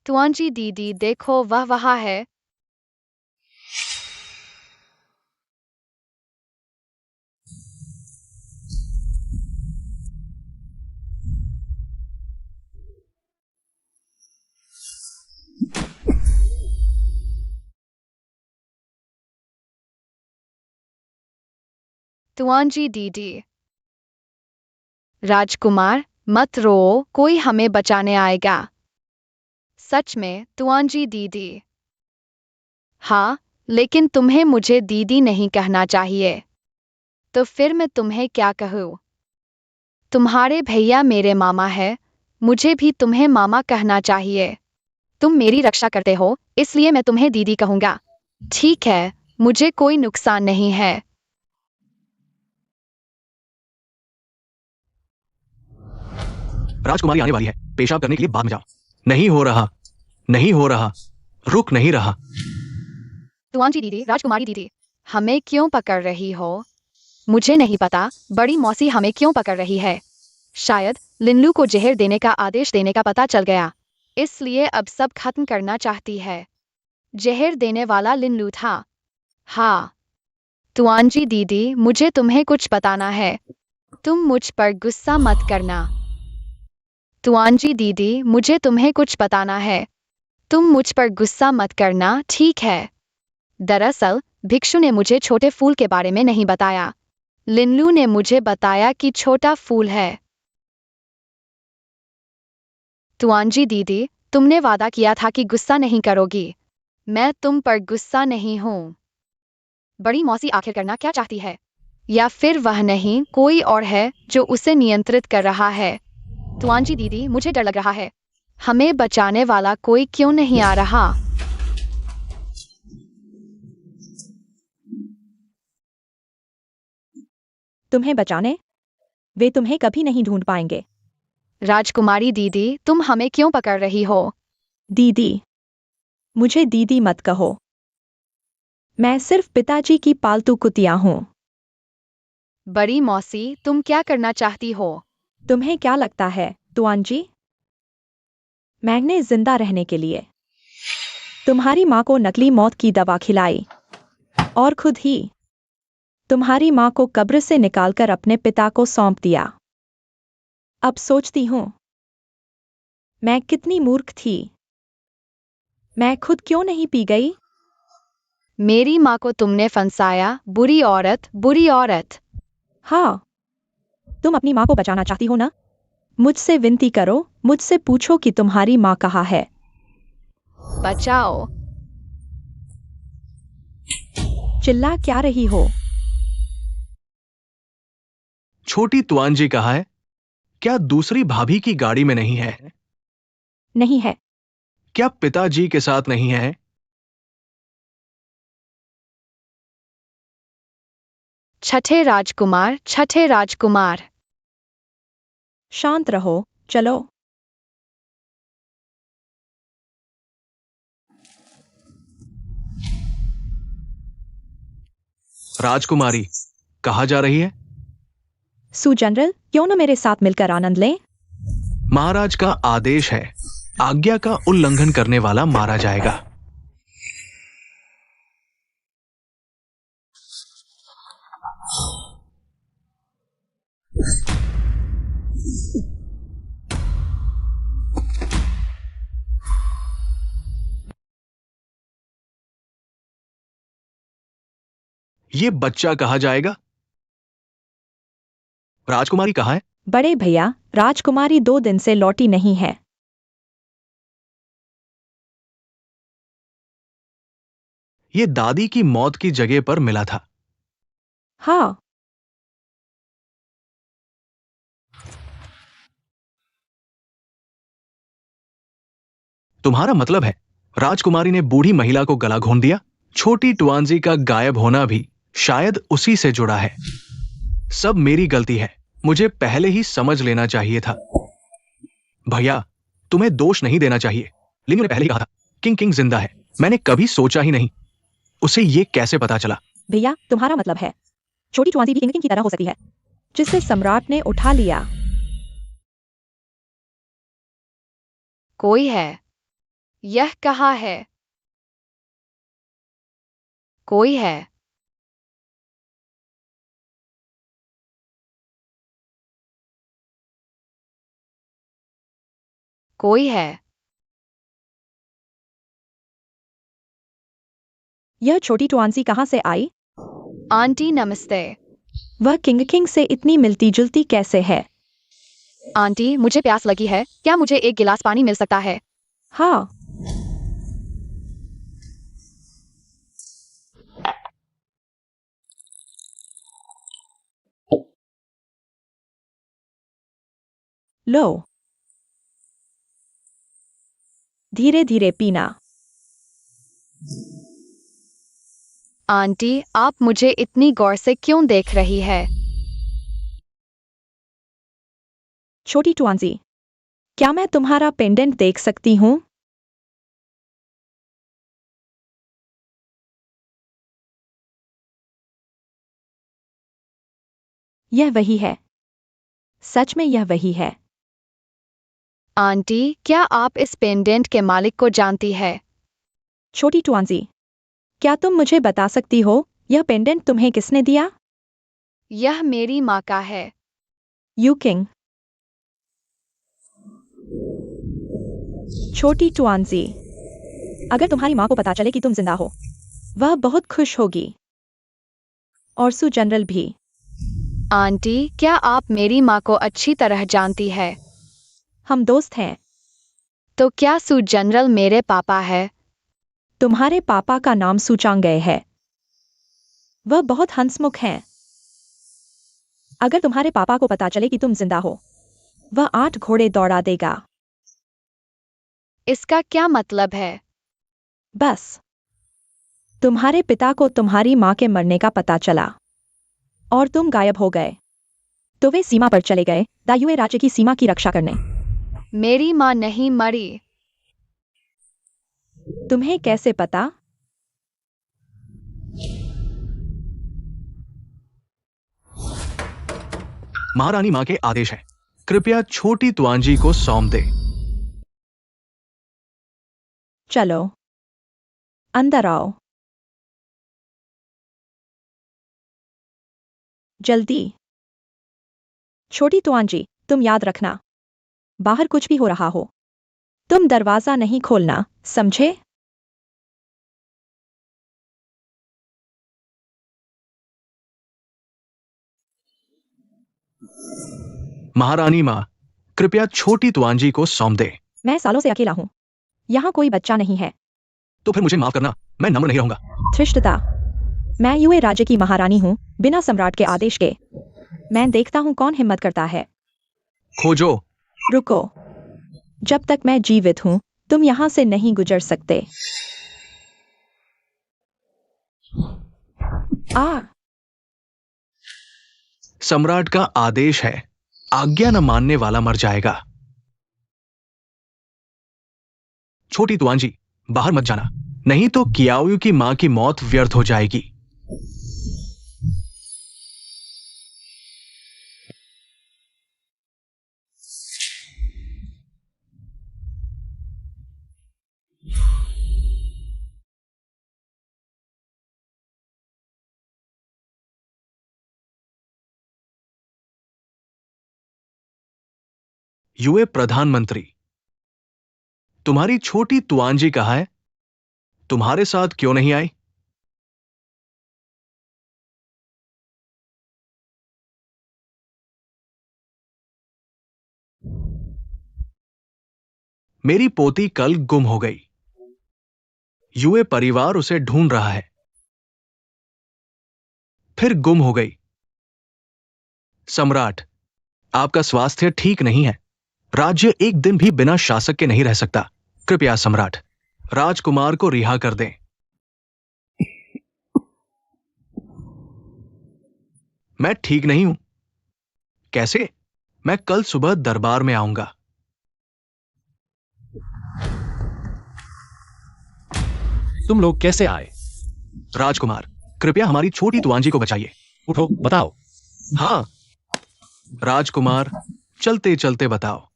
तुआंजी दीदी, देखो वह वहाँ है। तुआंजी दीदी, राजकुमार मत रो, कोई हमें बचाने आएगा। सच में तुआंजी दीदी? हाँ, लेकिन तुम्हें मुझे दीदी नहीं कहना चाहिए। तो फिर मैं तुम्हें क्या कहूँ? तुम्हारे भैया मेरे मामा है, मुझे भी तुम्हें मामा कहना चाहिए। तुम मेरी रक्षा करते हो, इसलिए मैं तुम्हें दीदी कहूंगा। ठीक है, मुझे कोई नुकसान नहीं है। राजकुमारी आने वाली है, पेशाब करने के लिए बाद में जाओ। नहीं हो रहा, नहीं हो रहा, रुक नहीं रहा। तुआंजी दीदी, राजकुमारी दीदी, हमें क्यों पकड़ रही हो? मुझे नहीं पता, बड़ी मौसी हमें क्यों पकड़ रही है? शायद लिनलू को जहर देने का आदेश देने का पता चल गया, इसलिए अब सब खत्म करना चाहती है। जहर देने वाला लिनलू था। हाँ, तुआंजी दीदी, मुझे तुम्हें कुछ बताना है। तुम मुझ पर गुस्सा मत करना। तुआंजी दीदी, मुझे तुम्हें कुछ बताना है। तुम मुझ पर गुस्सा मत करना, ठीक है? दरअसल भिक्षु ने मुझे छोटे फूल के बारे में नहीं बताया। लिनलू ने मुझे बताया कि छोटा फूल है। तुआंजी दीदी, तुमने वादा किया था कि गुस्सा नहीं करोगी। मैं तुम पर गुस्सा नहीं हूँ। बड़ी मौसी आखिर करना क्या चाहती है? या फिर वह नहीं, कोई और है जो उसे नियंत्रित कर रहा है? तुआंजी दीदी, मुझे डर लग रहा है। हमें बचाने वाला कोई क्यों नहीं आ रहा? तुम्हें बचाने? वे तुम्हें कभी नहीं ढूंढ पाएंगे। राजकुमारी दीदी, तुम हमें क्यों पकड़ रही हो? दीदी, मुझे दीदी मत कहो। मैं सिर्फ पिताजी की पालतू कुतिया हूँ। बड़ी मौसी, तुम क्या करना चाहती हो? तुम्हें क्या लगता है, तुआंजी? मैंने जिंदा रहने के लिए तुम्हारी माँ को नकली मौत की दवा खिलाई और खुद ही तुम्हारी माँ को कब्र से निकालकर अपने पिता को सौंप दिया। अब सोचती हूँ मैं कितनी मूर्ख थी। मैं खुद क्यों नहीं पी गई? मेरी माँ को तुमने फंसाया, बुरी औरत, बुरी औरत। हाँ, तुम अपनी माँ को बचाना चाहती हो ना? मुझसे विनती करो, मुझसे पूछो कि तुम्हारी माँ कहाँ है। बचाओ। चिल्ला क्या रही हो? छोटी तुआंजी कहाँ है? क्या दूसरी भाभी की गाड़ी में नहीं है? नहीं है। क्या पिताजी के साथ नहीं है? छठे राजकुमार, छठे राजकुमार। शांत रहो, चलो। राजकुमारी कहाँ जा रही है? सू जनरल, क्यों न मेरे साथ मिलकर आनंद लें? महाराज का आदेश है, आज्ञा का उल्लंघन करने वाला मारा जाएगा। ये बच्चा कहाँ जाएगा? राजकुमारी कहाँ है? बड़े भैया, राजकुमारी 2 दिन से लौटी नहीं है। ये दादी की मौत की जगह पर मिला था। हाँ, तुम्हारा मतलब है राजकुमारी ने बूढ़ी महिला को गला घोंट दिया? छोटी टुआंजी का गायब होना भी शायद उसी से जुड़ा है। सब मेरी गलती है, मुझे पहले ही समझ लेना चाहिए था। भैया, तुम्हें दोष नहीं देना चाहिए। लिंग ने पहले ही कहा था किंग किंग जिंदा है। मैंने कभी सोचा ही नहीं। उसे ये कैसे पता चला? भैया, तुम्हारा मतलब है छोटी टुआंजी भी किंग की तरह हो सकती है, जिसे सम्राट ने उठा लिया। कोई है? यह कहाँ है? कोई है? कोई है? यह छोटी टुआंजी कहाँ से आई? आंटी नमस्ते। वह किंग किंग से इतनी मिलती जुलती कैसे है? आंटी, मुझे प्यास लगी है, क्या मुझे एक गिलास पानी मिल सकता है? हाँ, लो। धीरे धीरे पीना। आंटी, आप मुझे इतनी गौर से क्यों देख रही है? छोटी टुआंजी, क्या मैं तुम्हारा पेंडेंट देख सकती हूँ? यह वही है। सच में यह वही है। आंटी, क्या आप इस पेंडेंट के मालिक को जानती है? छोटी टुआंजी, क्या तुम मुझे बता सकती हो यह पेंडेंट तुम्हें किसने दिया? यह मेरी माँ का है। You king. छोटी टुआंजी, अगर तुम्हारी माँ को पता चले कि तुम जिंदा हो, वह बहुत खुश होगी। और सू जनरल भी। आंटी, क्या आप मेरी माँ को अच्छी तरह जानती है? हम दोस्त हैं। तो क्या सू जनरल मेरे पापा है? तुम्हारे पापा का नाम सूचांगय है। वह बहुत हंसमुख हैं। अगर तुम्हारे पापा को पता चले कि तुम जिंदा हो, वह 8 घोड़े दौड़ा देगा। इसका क्या मतलब है? बस, तुम्हारे पिता को तुम्हारी माँ के मरने का पता चला और तुम गायब हो गए, तो वे सीमा पर चले गए, दायुए राज्य की सीमा की रक्षा करने। मेरी माँ नहीं मरी। तुम्हें कैसे पता? महारानी मां के आदेश है, कृपया छोटी तुआंजी को सौंप दे। चलो, अंदर आओ। जल्दी। छोटी तुआंजी, तुम याद रखना, बाहर कुछ भी हो रहा हो, तुम दरवाजा नहीं खोलना, समझे? महारानी मां, कृपया छोटी तुआंजी को सौंप दे। मैं सालों से अकेला हूं, यहां कोई बच्चा नहीं है। तो फिर मुझे माफ करना, मैं नम्र नहीं रहूंगा। धृष्टता, मैं यूए राज्य की महारानी हूं, बिना सम्राट के आदेश के। मैं देखता हूं कौन हिम्मत करता है। खोजो। रुको, जब तक मैं जीवित हूं, तुम यहां से नहीं गुजर सकते। आ सम्राट का आदेश है, आज्ञा न मानने वाला मर जाएगा। छोटी तुआंजी, बाहर मत जाना, नहीं तो कियाओयू की मां की मौत व्यर्थ हो जाएगी। यूए प्रधानमंत्री, तुम्हारी छोटी तुआंजी कहाँ है? तुम्हारे साथ क्यों नहीं आई? मेरी पोती कल गुम हो गई। यूए परिवार उसे ढूंढ रहा है। फिर गुम हो गई। सम्राट, आपका स्वास्थ्य ठीक नहीं है। राज्य एक दिन भी बिना शासक के नहीं रह सकता। कृपया सम्राट, राजकुमार को रिहा कर दें। मैं ठीक नहीं हूं। कैसे? मैं कल सुबह दरबार में आऊंगा। तुम लोग कैसे आए? राजकुमार, कृपया हमारी छोटी तुआंजी को बचाइए। उठो, बताओ। हाँ राजकुमार, चलते चलते बताओ।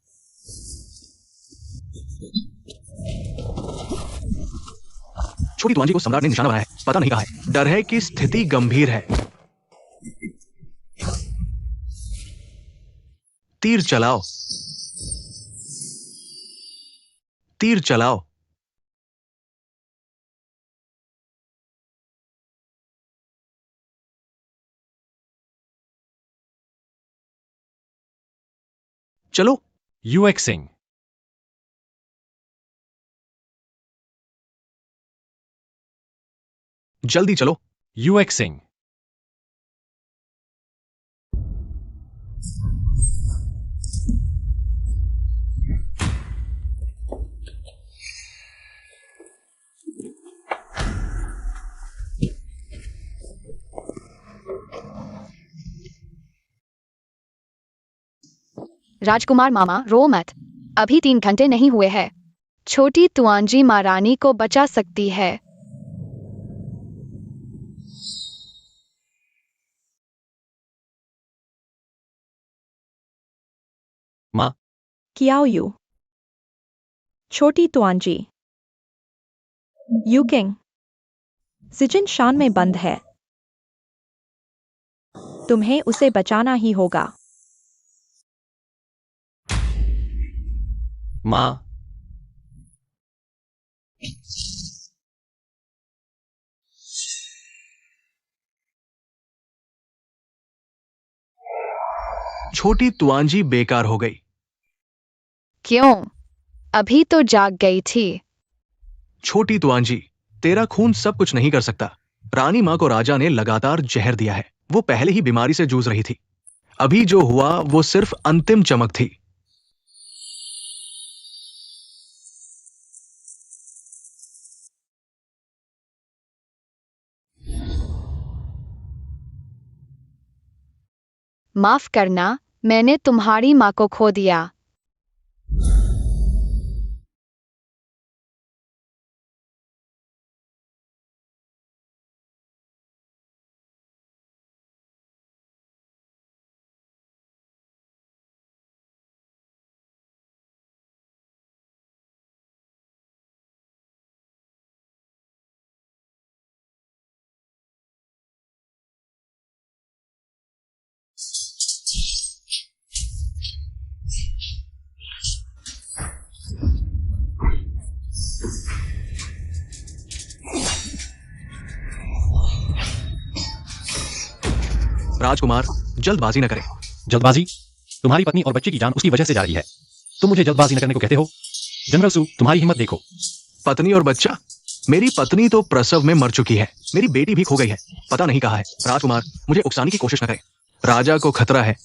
छोटी तुआंजी को सम्राट ने निशाना बनाया है, पता नहीं कहा है। डर है कि स्थिति गंभीर है। तीर चलाओ। तीर चलाओ। चलो। यूएक सिंह। जल्दी चलो। यूएक सिंह। राजकुमार मामा, रो मत। अभी 3 घंटे नहीं हुए हैं। छोटी तुआंजी महारानी को बचा सकती है। माँ। कियाओ यू। छोटी तुआंजी। यूकिंग। जिजिन शान में बंद है। तुम्हें उसे बचाना ही होगा। माँ। छोटी तुआंजी बेकार हो गई। क्यों? अभी तो जाग गई थी। छोटी तुआंजी, तेरा खून सब कुछ नहीं कर सकता। रानी माँ को राजा ने लगातार जहर दिया है। वो पहले ही बीमारी से जूझ रही थी। अभी जो हुआ वो सिर्फ अंतिम चमक थी। माफ करना, मैंने तुम्हारी माँ को खो दिया। राजकुमार, जल्दबाजी न करें। जल्दबाजी? तुम्हारी पत्नी और बच्चे की जान उसकी वजह से जा रही है। तुम मुझे जल्दबाजी न करने को कहते हो? जनरल सू, तुम्हारी हिम्मत देखो। पत्नी और बच्चा? मेरी पत्नी तो प्रसव में मर चुकी है। मेरी बेटी भी खो गई है। पता नहीं कहाँ है। राजकुमार, मुझे उकसाने की कोशिश न करें। राजा को खतरा है।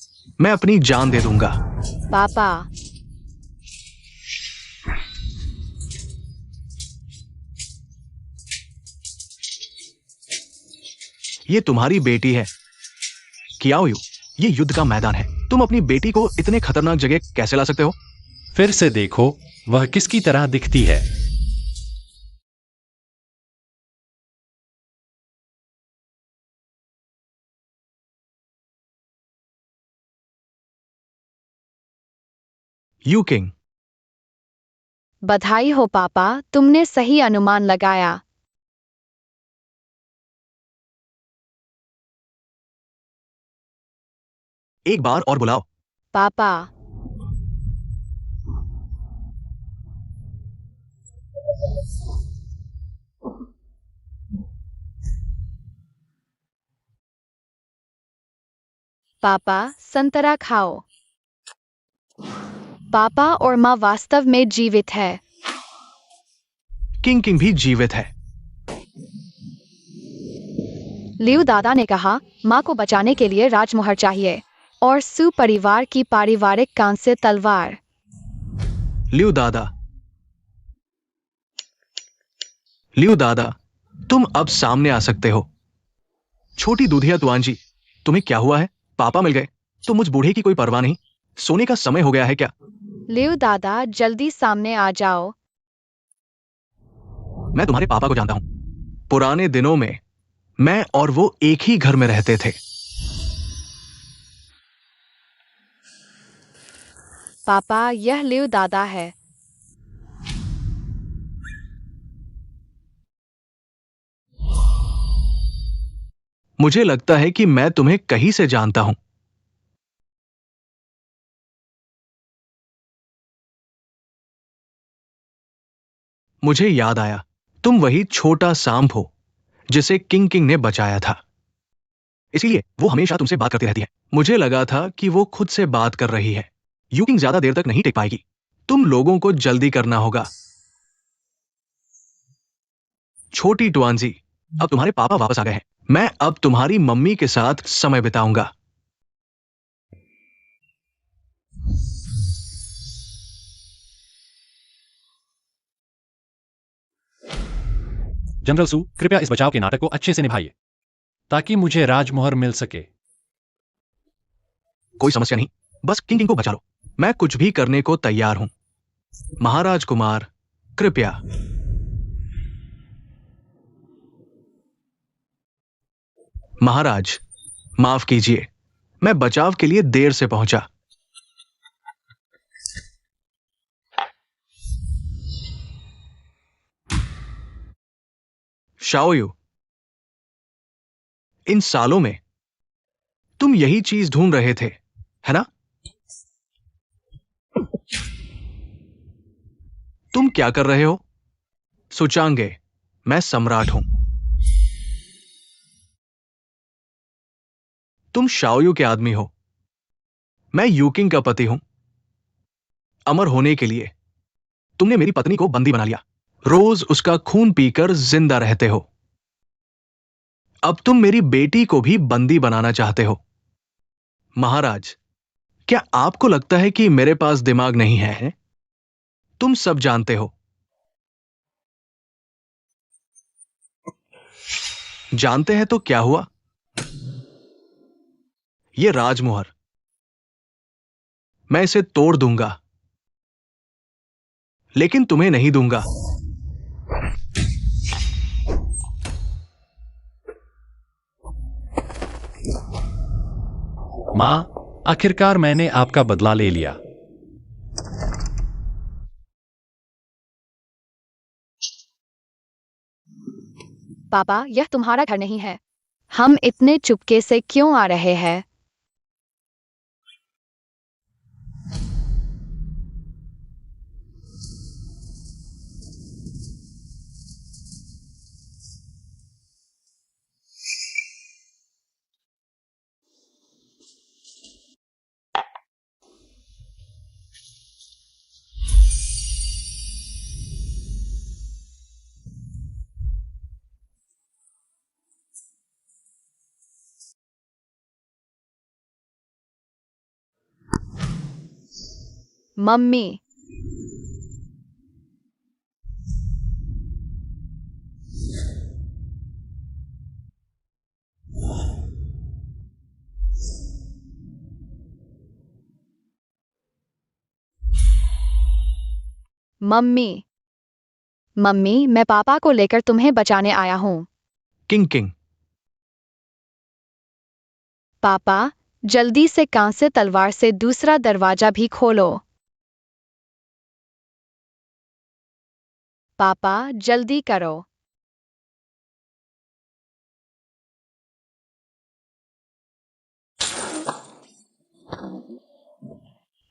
मैं अपनी जान दे दूंगा। पापा। ये तुम्हारी बेटी है। कियाओ यू, ये युद्ध का मैदान है। तुम अपनी बेटी को इतने खतरनाक जगह कैसे ला सकते हो? फिर से देखो, वह किसकी तरह दिखती है। You king. बधाई हो पापा, तुमने सही अनुमान लगाया। एक बार और बुलाओ। पापा। पापा, संतरा खाओ। पापा और माँ वास्तव में जीवित है। किंग किंग भी जीवित है। लियू दादा ने कहा, माँ को बचाने के लिए राजमोहर चाहिए और सू परिवार की पारिवारिक कांस्य तलवार। लियू दादा। लियू दादा, तुम अब सामने आ सकते हो। छोटी दूधिया तुआंजी, तुम्हें क्या हुआ है? पापा मिल गए तो मुझ बूढ़े की कोई परवाह नहीं। सोने का समय हो गया है क्या? लियू दादा, जल्दी सामने आ जाओ। मैं तुम्हारे पापा को जानता हूं। पुराने दिनों में मैं और वो एक ही घर में रहते थे। पापा, यह लियू दादा है। मुझे लगता है कि मैं तुम्हें कहीं से जानता हूं। मुझे याद आया, तुम वही छोटा सांप हो जिसे किंग किंग ने बचाया था। इसीलिए वो हमेशा तुमसे बात करती रहती है। मुझे लगा था कि वो खुद से बात कर रही है। यू किंग ज्यादा देर तक नहीं टिक पाएगी। तुम लोगों को जल्दी करना होगा। छोटी टुआंजी, अब तुम्हारे पापा वापस आ गए हैं। मैं अब तुम्हारी मम्मी के साथ समय बिताऊंगा। जनरल सू, कृपया इस बचाव के नाटक को अच्छे से निभाइए ताकि मुझे राजमोहर मिल सके। कोई समस्या नहीं, बस किंग किंग को बचा लो। मैं कुछ भी करने को तैयार हूं। महाराज कुमार, कृपया। महाराज, माफ कीजिए, मैं बचाव के लिए देर से पहुंचा। शाओयू, इन सालों में तुम यही चीज ढूंढ रहे थे, है ना? तुम क्या कर रहे हो? सुचांगे, मैं सम्राट हूं। तुम शाओयू के आदमी हो। मैं यूकिंग का पति हूं। अमर होने के लिए तुमने मेरी पत्नी को बंदी बना लिया। रोज उसका खून पीकर जिंदा रहते हो। अब तुम मेरी बेटी को भी बंदी बनाना चाहते हो। महाराज, क्या आपको लगता है कि मेरे पास दिमाग नहीं है? तुम सब जानते हो। जानते हैं तो क्या हुआ? यह राजमुहर, मैं इसे तोड़ दूंगा, लेकिन तुम्हें नहीं दूंगा। मां, आखिरकार मैंने आपका बदला ले लिया। पापा, यह तुम्हारा घर नहीं है। हम इतने चुपके से क्यों आ रहे हैं? मम्मी, मम्मी, मम्मी, मैं पापा को लेकर तुम्हें बचाने आया हूं। किंग किंग, पापा, जल्दी से कांसे तलवार से दूसरा दरवाजा भी खोलो। पापा, जल्दी करो।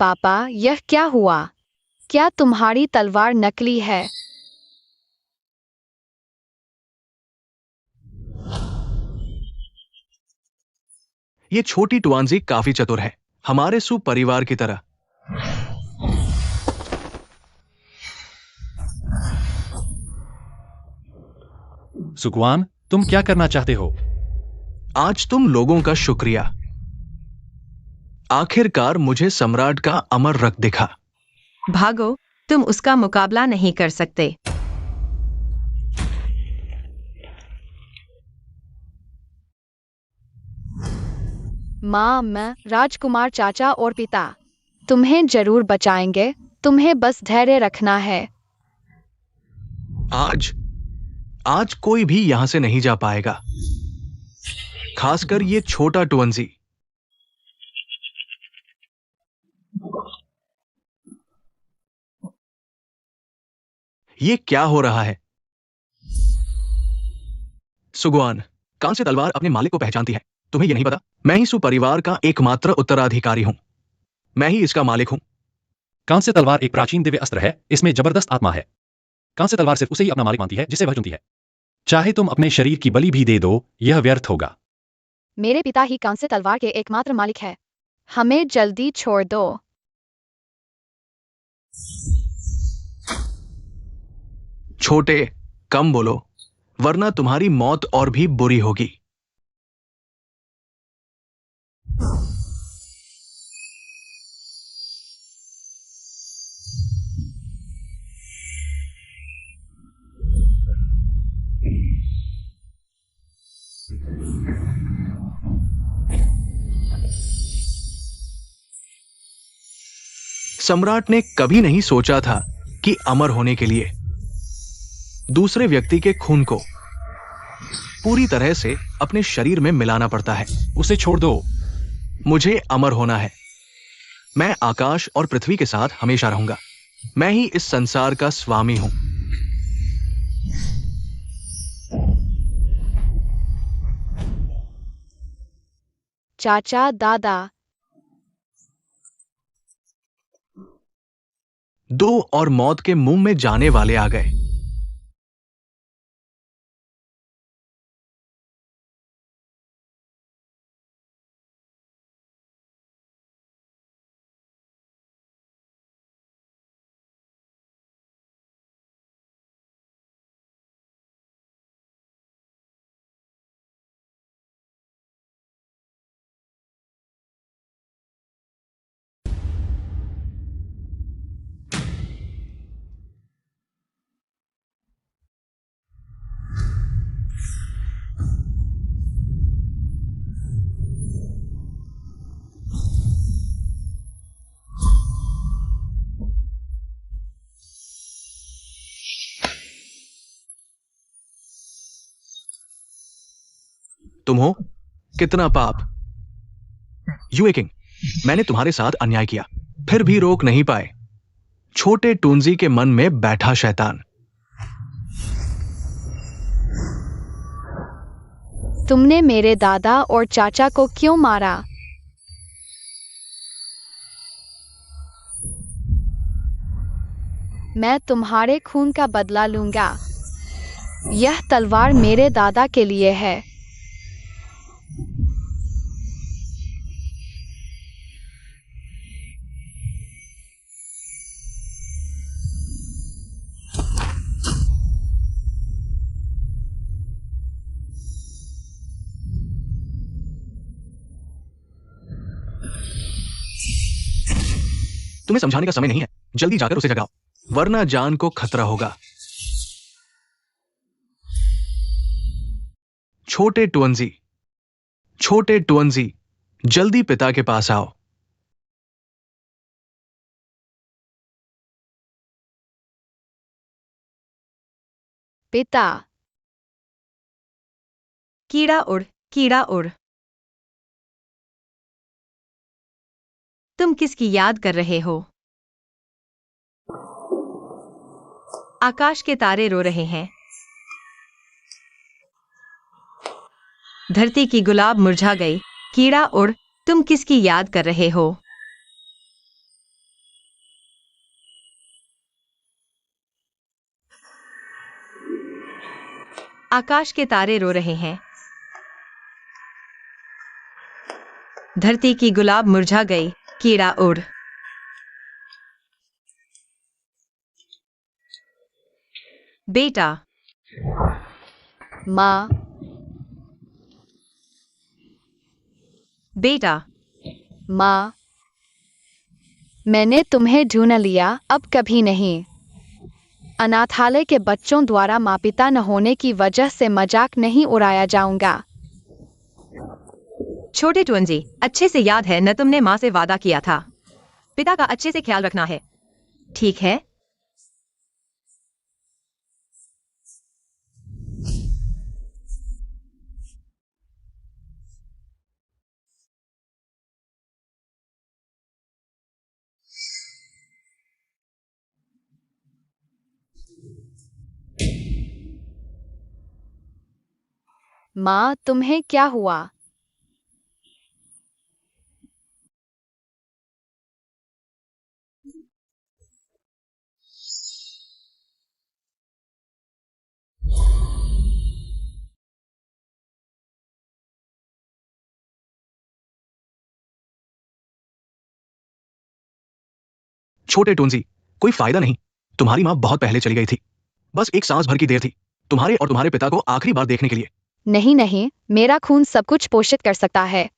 पापा, यह क्या हुआ? क्या तुम्हारी तलवार नकली है? ये छोटी टुआंजी काफी चतुर है, हमारे सु परिवार की तरह। सुकवान, तुम क्या करना चाहते हो? आज तुम लोगों का शुक्रिया। आखिरकार मुझे सम्राट का अमर रक्त दिखा। भागो, तुम उसका मुकाबला नहीं कर सकते। माँ, मैं, राजकुमार चाचा और पिता तुम्हें जरूर बचाएंगे। तुम्हें बस धैर्य रखना है। आज कोई भी यहां से नहीं जा पाएगा, खासकर ये छोटा टुअंजी। ये क्या हो रहा है? सुगवान, कांस्य तलवार अपने मालिक को पहचानती है। तुम्हें यह नहीं पता? मैं ही सुपरिवार का एकमात्र उत्तराधिकारी हूं। मैं ही इसका मालिक हूं। कांस्य तलवार एक प्राचीन दिव्य अस्त्र है। इसमें जबरदस्त आत्मा है। कांस्य तलवार सिर्फ उसे ही अपना मालिक मानती है जिसे वह चुनती है। चाहे तुम अपने शरीर की बलि भी दे दो, यह व्यर्थ होगा। मेरे पिता ही कांस्य तलवार के एकमात्र मालिक है। हमें जल्दी छोड़ दो। छोटे, कम बोलो, वरना तुम्हारी मौत और भी बुरी होगी। सम्राट ने कभी नहीं सोचा था कि अमर होने के लिए दूसरे व्यक्ति के खून को पूरी तरह से अपने शरीर में मिलाना पड़ता है। उसे छोड़ दो। मुझे अमर होना है। मैं आकाश और पृथ्वी के साथ हमेशा रहूंगा। मैं ही इस संसार का स्वामी हूं। चाचा, दादा। 2 और मौत के मुंह में जाने वाले आ गए। तुम हो कितना पाप। यू ए किंग, मैंने तुम्हारे साथ अन्याय किया, फिर भी रोक नहीं पाए। छोटे टूंजी के मन में बैठा शैतान। तुमने मेरे दादा और चाचा को क्यों मारा? मैं तुम्हारे खून का बदला लूंगा। यह तलवार मेरे दादा के लिए है। तुम्हें समझाने का समय नहीं है, जल्दी जाकर उसे जगाओ, वरना जान को खतरा होगा। छोटे टुअंजी, जल्दी पिता के पास आओ। पिता। कीड़ा उड़। तुम किसकी याद कर रहे हो? आकाश के तारे रो रहे हैं। धरती की गुलाब मुरझा गई। कीड़ा उड़, तुम किसकी याद कर रहे हो? आकाश के तारे रो रहे हैं। धरती की गुलाब मुरझा गई। कीड़ा उड़। बेटा। माँ। बेटा। माँ, मैंने तुम्हें ढूंढ लिया, अब कभी नहीं। अनाथालय के बच्चों द्वारा माँ पिता न होने की वजह से मजाक नहीं उड़ाया जाऊंगा। छोटे टुअंजी, अच्छे से याद है न, तुमने माँ से वादा किया था पिता का अच्छे से ख्याल रखना है, ठीक है? माँ, तुम्हें क्या हुआ? छोटे टूंजी, कोई फायदा नहीं, तुम्हारी मां बहुत पहले चली गई थी। बस एक सांस भर की देर थी, तुम्हारे और तुम्हारे पिता को आखिरी बार देखने के लिए। नहीं नहीं, मेरा खून सब कुछ पोषित कर सकता है।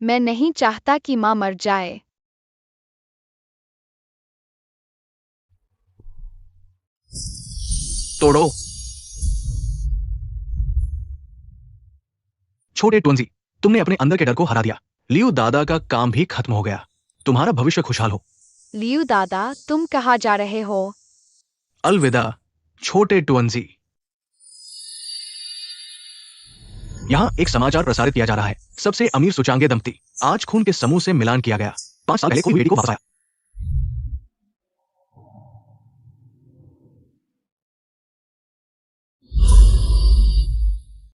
मैं नहीं चाहता कि माँ मर जाए। तोड़ो। छोटे टूंजी, तुमने अपने अंदर के डर को हरा दिया। लियू दादा का काम भी खत्म हो गया। तुम्हारा भविष्य खुशहाल हो। लियू दादा, तुम कहाँ जा रहे हो? अलविदा छोटे टुअंजी। यहाँ एक समाचार प्रसारित किया जा रहा है। सबसे अमीर सुचांगे दंपति, आज खून के समूह से मिलान किया गया। 5 साल पहले कोई बेटी को वापस आया।